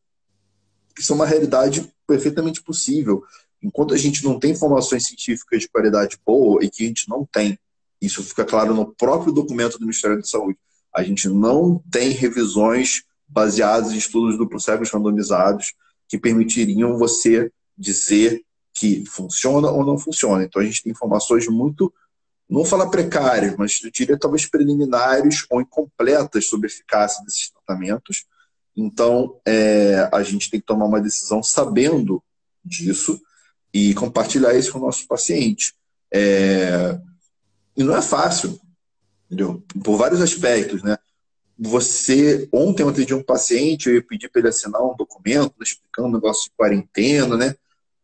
Isso é uma realidade perfeitamente possível. Enquanto a gente não tem informações científicas de qualidade boa, e que a gente não tem, isso fica claro no próprio documento do Ministério da Saúde, a gente não tem revisões baseadas em estudos duplos cegos randomizados que permitiriam você dizer que funciona ou não funciona. Então a gente tem informações muito, não vou falar precárias, mas eu diria talvez preliminares ou incompletas sobre a eficácia desses tratamentos. Então a gente tem que tomar uma decisão sabendo disso e compartilhar isso com o nosso paciente. E não é fácil, entendeu? Por vários aspectos, né? Ontem eu atendi um paciente, eu ia pedir para ele assinar um documento explicando um negócio de quarentena, né?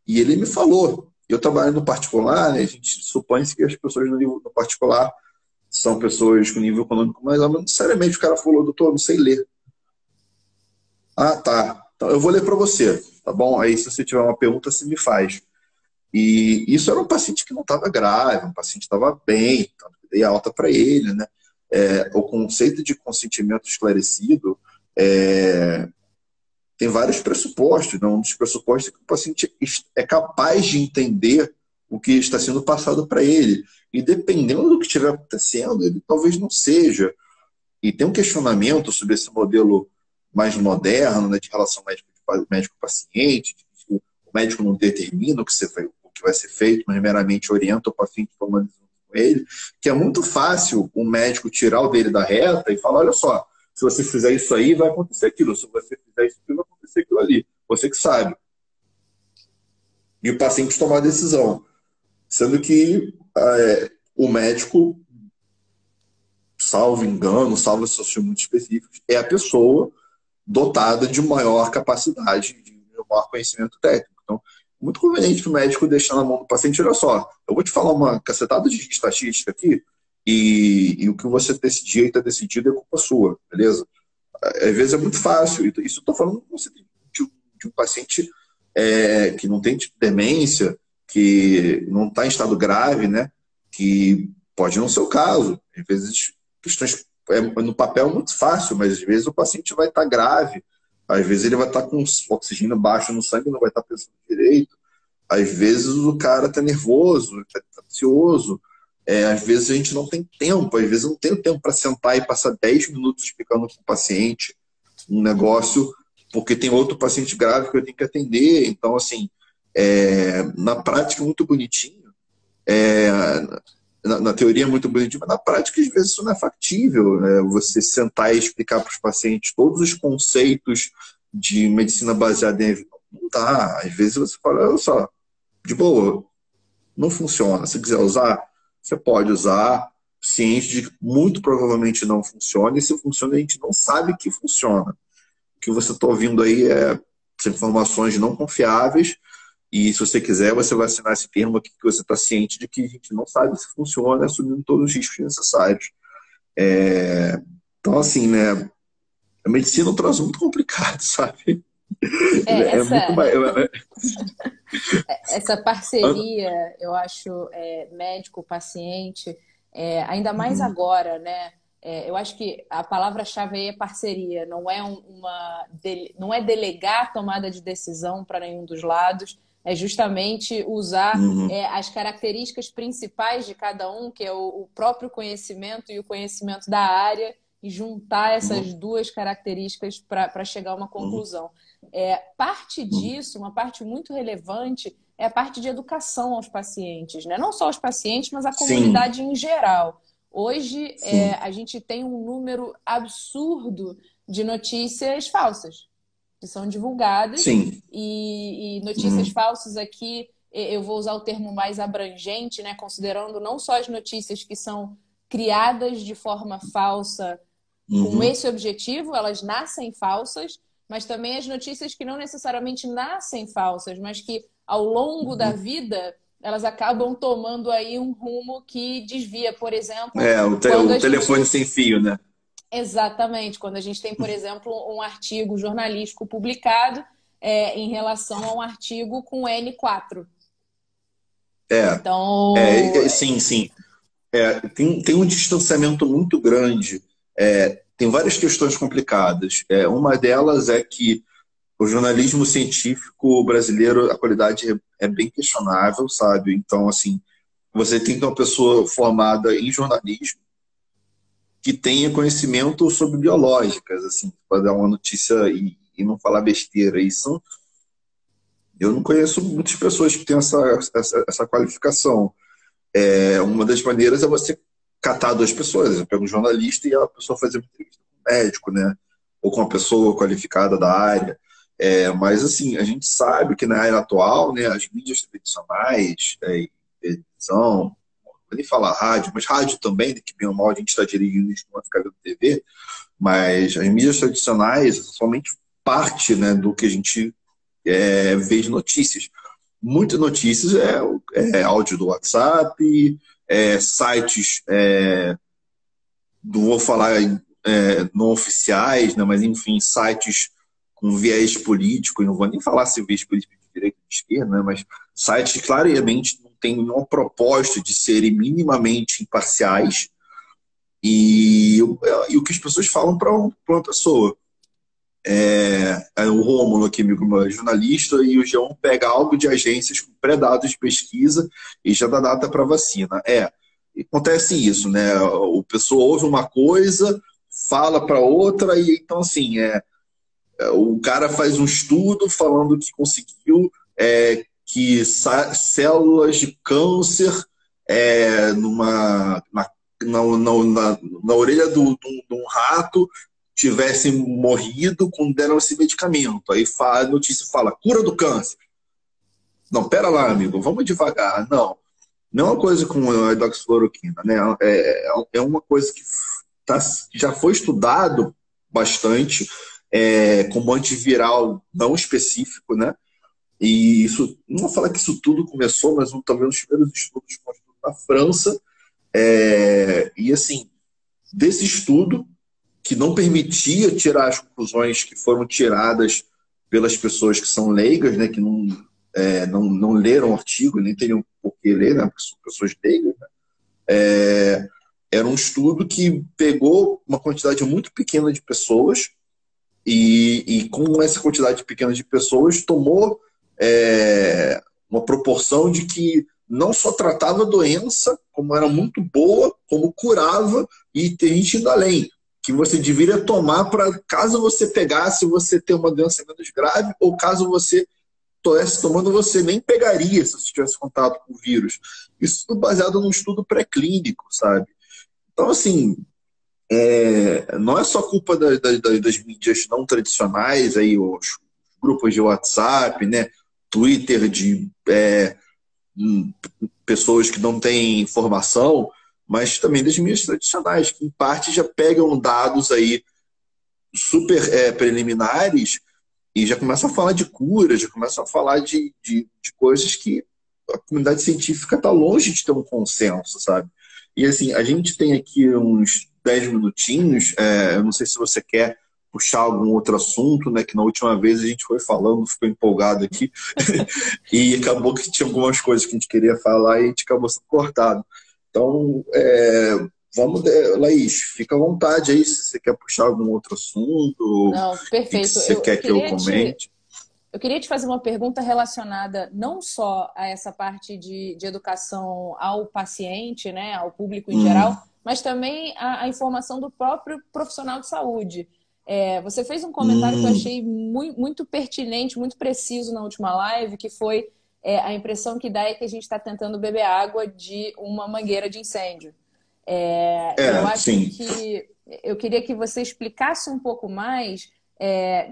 E ele me falou, eu trabalho no particular, né? A gente supõe que as pessoas no particular são pessoas com nível econômico mais alto, mas necessariamente o cara falou, doutor, não sei ler. Tá. Então eu vou ler para você, tá bom? Aí se você tiver uma pergunta, você me faz. E isso era um paciente que não estava grave, um paciente estava bem, então eu dei alta para ele, né? O conceito de consentimento esclarecido tem vários pressupostos. Né? Um dos pressupostos é que o paciente é capaz de entender o que está sendo passado para ele. E dependendo do que estiver acontecendo, ele talvez não seja. E tem um questionamento sobre esse modelo mais moderno, né, de relação médico-paciente, o médico não determina o que vai ser feito, mas meramente orienta o paciente tomando com ele, que é muito fácil o médico tirar o dele da reta e falar, olha só, se você fizer isso aí, vai acontecer aquilo, se você fizer isso aqui, vai acontecer aquilo ali, você que sabe. E o paciente tomar a decisão. Sendo que o médico, salvo engano, salvo situações muito específicas, é a pessoa dotada de maior capacidade, de maior conhecimento técnico. Então, muito conveniente para o médico deixar na mão do paciente, olha só, eu vou te falar uma cacetada de estatística aqui e o que você decidir e está decidido é culpa sua, beleza? Às vezes é muito fácil, isso eu estou falando de um paciente que não tem demência, que não está em estado grave, né? Que pode não ser o caso. Às vezes, questões no papel é muito fácil, mas às vezes o paciente vai estar grave, às vezes ele vai estar com oxigênio baixo no sangue, não vai estar pensando direito. Às vezes o cara tá nervoso, tá ansioso, às vezes a gente não tem tempo, às vezes eu não tenho tempo para sentar e passar 10 minutos explicando para o paciente um negócio, porque tem outro paciente grave que eu tenho que atender. Então, assim, na prática é muito bonitinho, é, na teoria é muito bonitinho, mas na prática às vezes isso não é factível, né? Você sentar e explicar para os pacientes todos os conceitos de medicina baseada em evidência. Não dá. Às vezes você fala, olha só, de boa, não funciona. Se quiser usar, você pode usar, ciente de que muito provavelmente não funciona, e se funciona, a gente não sabe que funciona. O que você está ouvindo aí são informações não confiáveis, e se você quiser, você vai assinar esse termo aqui que você está ciente de que a gente não sabe se funciona, assumindo todos os riscos necessários. Então, assim, né, a medicina é um troço muito complicado, sabe? Muito mais. Essa parceria, eu acho, médico-paciente, ainda mais agora, né? Eu acho que a palavra-chave aí é parceria, não é delegar a tomada de decisão para nenhum dos lados, é justamente usar as características principais de cada um, que é o próprio conhecimento e o conhecimento da área, e juntar essas duas características para chegar a uma conclusão. Parte disso, uma parte muito relevante, é a parte de educação aos pacientes, né? Não só aos pacientes, mas à comunidade em geral. Hoje, a gente tem um número absurdo de notícias falsas que são divulgadas. Sim. E notícias falsas aqui, eu vou usar o termo mais abrangente, né? Considerando não só as notícias que são criadas de forma falsa com esse objetivo, elas nascem falsas, mas também as notícias que não necessariamente nascem falsas, mas que ao longo da vida elas acabam tomando aí um rumo que desvia, por exemplo... o telefone sem fio, né? Exatamente. Quando a gente tem, por exemplo, um artigo jornalístico publicado em relação a um artigo com N4. Então... sim. Tem um distanciamento muito grande. Tem várias questões complicadas. Uma delas é que o jornalismo científico brasileiro, a qualidade é bem questionável, sabe? Então, assim, você tem que ter uma pessoa formada em jornalismo que tenha conhecimento sobre biológicas, assim, para dar uma notícia e não falar besteira. Eu não conheço muitas pessoas que têm essa qualificação. Uma das maneiras é você catar duas pessoas. Eu pego um jornalista e a pessoa fazer uma entrevista com um médico, né? Ou com uma pessoa qualificada da área. Mas, assim, a gente sabe que na era atual, né, as mídias tradicionais, televisão, não vou nem falar rádio, mas rádio também, né, que bem ou mal a gente está dirigindo isso, não vai ficar vendo TV, mas as mídias tradicionais são somente parte, né, do que a gente vê de notícias. Muitas notícias áudio do WhatsApp, sites, não vou falar não oficiais, né, mas enfim, sites com viés político, e não vou nem falar se viés político de direita ou de esquerda, né, mas sites que claramente não têm nenhuma proposta de serem minimamente imparciais, e o que as pessoas falam para uma pessoa. O Rômulo, aqui, meu jornalista, e o João pega algo de agências com pré-dados de pesquisa e já dá data para vacina. Acontece isso, né? O pessoa ouve uma coisa, fala para outra, e então, assim, o cara faz um estudo falando que conseguiu que células de câncer na orelha de um rato tivessem morrido quando deram esse medicamento. Aí a notícia fala, cura do câncer. Não, pera lá, amigo, vamos devagar. Não é uma coisa com a hidroxicloroquina, né? É uma coisa que já foi estudado bastante, como antiviral não específico, né? E isso, não vou falar que isso tudo começou, mas também os primeiros estudos na França. E assim, desse estudo, que não permitia tirar as conclusões que foram tiradas pelas pessoas que são leigas, né, que não leram o artigo, nem teriam por que ler, né, porque são pessoas leigas, né? Era um estudo que pegou uma quantidade muito pequena de pessoas e com essa quantidade pequena de pessoas tomou uma proporção de que não só tratava a doença, como era muito boa, como curava, e tem gente indo além, que você deveria tomar para, caso você pegasse, você ter uma doença menos grave, ou caso você estivesse tomando, você nem pegaria se você tivesse contato com o vírus. Isso tudo baseado num estudo pré-clínico, sabe? Então, assim, não é só culpa das mídias não tradicionais, aí, os grupos de WhatsApp, né? Twitter de pessoas que não têm informação, mas também das mídias tradicionais, que em parte já pegam dados aí super preliminares e já começam a falar de cura, já começam a falar de coisas que a comunidade científica está longe de ter um consenso, sabe? E assim, a gente tem aqui uns 10 minutinhos, eu não sei se você quer puxar algum outro assunto, né? Que na última vez a gente foi falando, ficou empolgado aqui, e acabou que tinha algumas coisas que a gente queria falar e a gente acabou sendo cortado. Então, vamos, Laís, fica à vontade aí se você quer puxar algum outro assunto, Não, o que perfeito. você quer que eu Queria comente. eu queria te fazer uma pergunta relacionada não só a essa parte de educação ao paciente, né, ao público em geral, mas também a informação do próprio profissional de saúde. Você fez um comentário que eu achei muito pertinente, muito preciso na última live, que foi a impressão que dá é que a gente está tentando beber água de uma mangueira de incêndio. Eu acho Sim. que eu queria que você explicasse um pouco mais,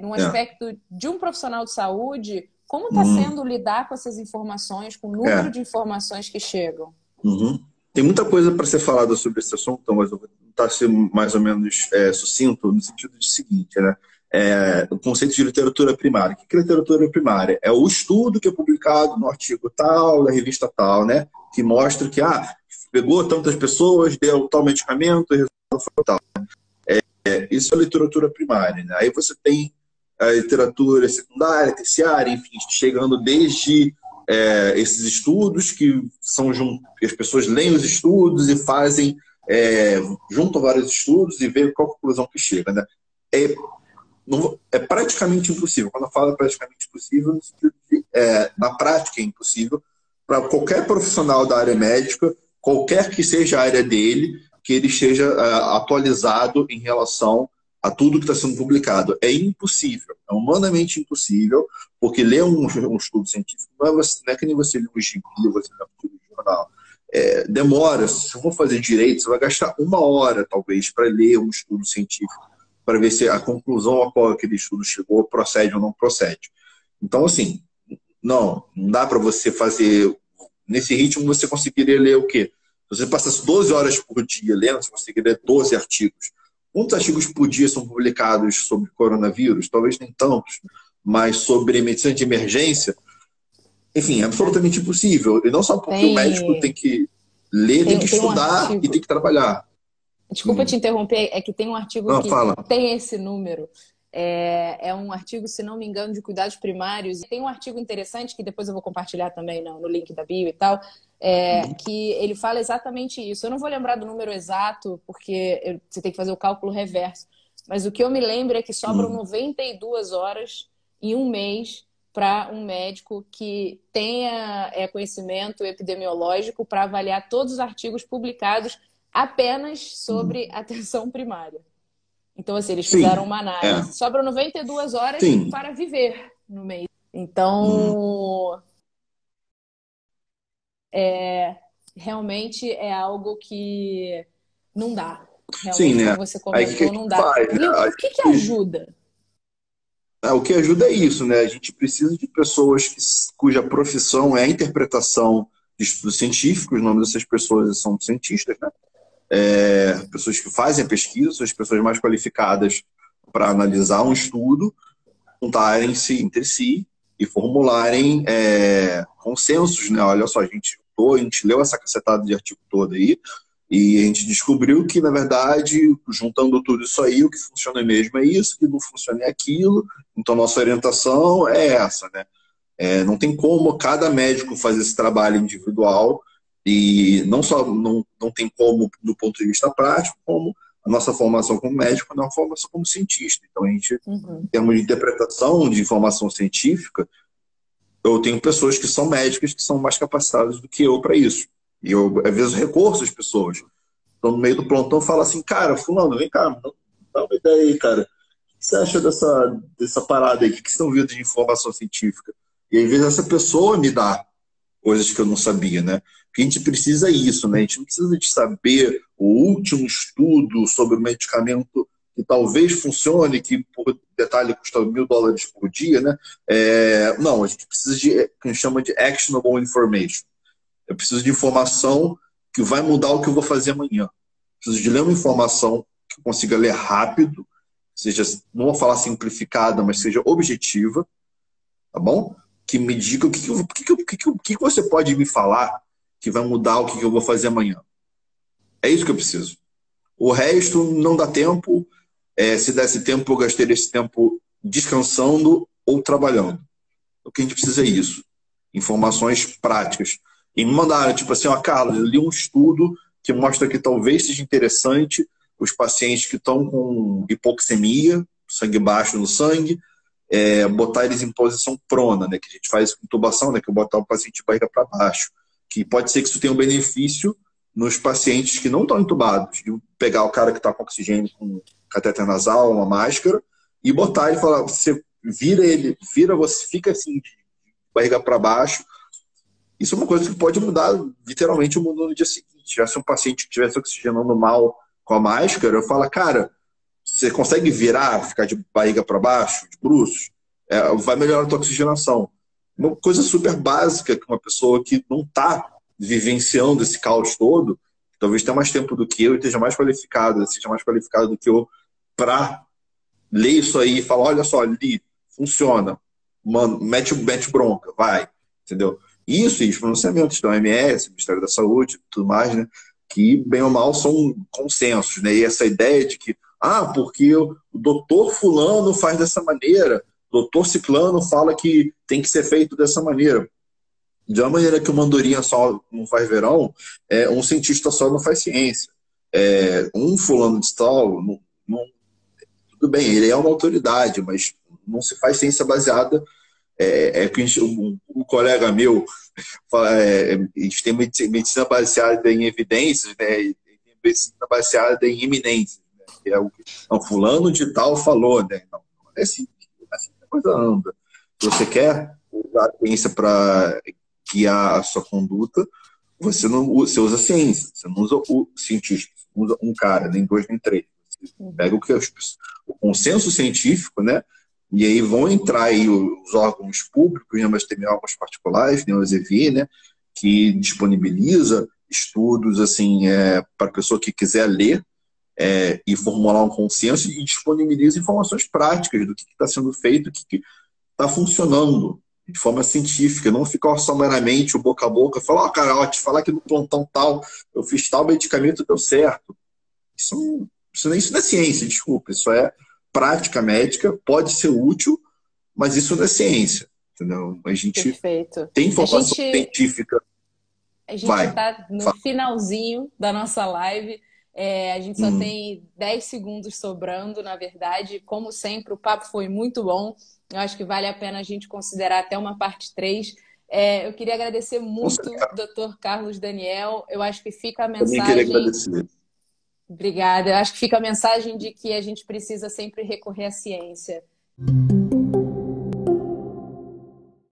num aspecto de um profissional de saúde, como está sendo lidar com essas informações, com o número de informações que chegam. Tem muita coisa para ser falada sobre esse assunto, então, mas eu vou tentar ser mais ou menos sucinto, no sentido de seguinte, né? O conceito de literatura primária. O que é literatura primária? É o estudo que é publicado no artigo tal, da revista tal, né? Que mostra que pegou tantas pessoas, deu tal medicamento, e o resultado foi tal. Isso é literatura primária, né? Aí você tem a literatura secundária, terciária, enfim, chegando desde esses estudos que são as pessoas leem os estudos e fazem, juntam vários estudos e veem qual a conclusão que chega, né? É praticamente impossível. Quando eu falo praticamente impossível, no sentido de, na prática é impossível para qualquer profissional da área médica, qualquer que seja a área dele, que ele esteja atualizado em relação a tudo que está sendo publicado. É impossível, é humanamente impossível, porque ler um estudo científico não é que nem você ler um gibi, você ler um artigo de jornal. Demora, se você for fazer direito, você vai gastar 1 hora, talvez, para ler um estudo científico, para ver se a conclusão a qual aquele estudo chegou procede ou não procede. Então, assim, não dá para você fazer... Nesse ritmo, você conseguiria ler o quê? Se você passasse 12 horas por dia lendo, você conseguiria ler 12 artigos. Quantos artigos por dia são publicados sobre coronavírus? Talvez nem tantos, mas sobre medicina de emergência, enfim, é absolutamente impossível. E não só porque o médico tem que ler, tem que estudar e tem que trabalhar. Desculpa te interromper, é que tem um artigo Não, que fala. tem esse número. É um artigo, se não me engano, de cuidados primários. Tem um artigo interessante, que depois eu vou compartilhar também no link da bio e tal, que ele fala exatamente isso. Eu não vou lembrar do número exato, porque você tem que fazer o cálculo reverso. Mas o que eu me lembro é que sobram 92 horas em um mês para um médico que tenha conhecimento epidemiológico para avaliar todos os artigos publicados apenas sobre atenção primária. Então, assim, eles fizeram uma análise. Sobram 92 horas para viver no mês. Então, realmente é algo que não dá. Realmente, né? como você Aí o que a comentou, gente não dá. faz? E o que ajuda? O que ajuda é isso, né? A gente precisa de pessoas cuja profissão é a interpretação de estudos científicos. O nome dessas pessoas são cientistas, né? Pessoas que fazem a pesquisa, são as pessoas mais qualificadas para analisar um estudo, juntarem-se entre si e formularem consensos, né? Olha só, a gente leu essa cacetada de artigo todo aí e a gente descobriu que, na verdade, juntando tudo isso aí, o que funciona mesmo é isso, o que não funciona é aquilo, então nossa orientação é essa, né? Não tem como cada médico fazer esse trabalho individual e não só não tem como do ponto de vista prático, como a nossa formação como médico não é uma formação como cientista. Então a gente, em termos de interpretação de informação científica, eu tenho pessoas que são médicas que são mais capacitadas do que eu para isso. E eu, às vezes, recorro às pessoas. Então, no meio do plantão, eu falo assim, cara, fulano, vem cá, dá uma ideia aí, cara. O que você acha dessa parada aí? O que você está ouvindo de informação científica? E, às vezes, essa pessoa me dá coisas que eu não sabia, né? Porque a gente precisa isso, né? A gente não precisa de saber o último estudo sobre o medicamento que talvez funcione, que, por detalhe, custa US$ 1.000 por dia, né? Não, a gente precisa de o que a gente chama de actionable information. Eu preciso de informação que vai mudar o que eu vou fazer amanhã. Preciso de ler uma informação que eu consiga ler rápido, seja, não vou falar simplificada, mas seja objetiva, tá bom? Que me diga o que você pode me falar que vai mudar o que eu vou fazer amanhã. É isso que eu preciso. O resto não dá tempo. Se desse tempo, eu gastaria esse tempo descansando ou trabalhando. O que a gente precisa é isso. Informações práticas. E me mandaram, tipo assim, ó, Carlos, eu li um estudo que mostra que talvez seja interessante os pacientes que estão com hipoxemia, sangue baixo no sangue, botar eles em posição prona, né, que a gente faz com intubação, né, que eu botar o paciente de barriga para baixo. Que pode ser que isso tenha um benefício nos pacientes que não estão intubados, de pegar o cara que está com oxigênio com catéter nasal, uma máscara, e botar ele e falar, você você fica assim, de barriga para baixo. Isso é uma coisa que pode mudar literalmente o mundo no dia seguinte. Se tivesse um paciente que estivesse oxigenando mal com a máscara, eu falo, cara, você consegue virar, ficar de barriga para baixo, de bruços? Vai melhorar a tua oxigenação. Uma coisa super básica que uma pessoa que não está vivenciando esse caos todo, talvez tenha mais tempo do que eu e esteja mais qualificado, seja mais qualificado do que eu para ler isso aí e falar, olha só, li, funciona. Mano, mete bronca, vai. Entendeu? Isso e os pronunciamentos da OMS, Ministério da Saúde, tudo mais, né? Que, bem ou mal, são consensos, né? E essa ideia de que, porque o doutor fulano faz dessa maneira, o doutor ciclano fala que tem que ser feito dessa maneira. De uma maneira que uma andorinha só não faz verão, um cientista só não faz ciência. Um fulano de tal, tudo bem, ele é uma autoridade, mas não se faz ciência baseada. Que um colega meu a gente tem medicina baseada em evidências, né? E tem medicina baseada em eminências, né? Que não, fulano de tal falou, né? Não é assim a coisa anda. Se você quer usar a ciência para guiar a sua conduta, você usa a ciência, você não usa o cientista, você não usa um cara, nem dois, nem três. Você pega o consenso científico, né? E aí vão entrar aí os órgãos públicos, né, mas também órgãos particulares, né, o EZV, né, que disponibiliza estudos assim, para a pessoa que quiser ler e formular um consenso e disponibiliza informações práticas do que está sendo feito, o que está funcionando de forma científica, não ficar só meramente o boca a boca, falar, cara, ó, te falar que no plantão tal, eu fiz tal medicamento e deu certo. Isso não é ciência, desculpa, isso é prática médica, pode ser útil, mas isso não é ciência, entendeu? A gente Perfeito. tem informação científica. A gente está no finalzinho da nossa live. A gente só tem 10 segundos sobrando, na verdade. Como sempre, o papo foi muito bom. Eu acho que vale a pena a gente considerar até uma parte 3. Eu queria agradecer muito, Dr. Carlos Daniel. Eu acho que fica a mensagem... Também queria agradecer. Obrigada. Eu acho que fica a mensagem de que a gente precisa sempre recorrer à ciência.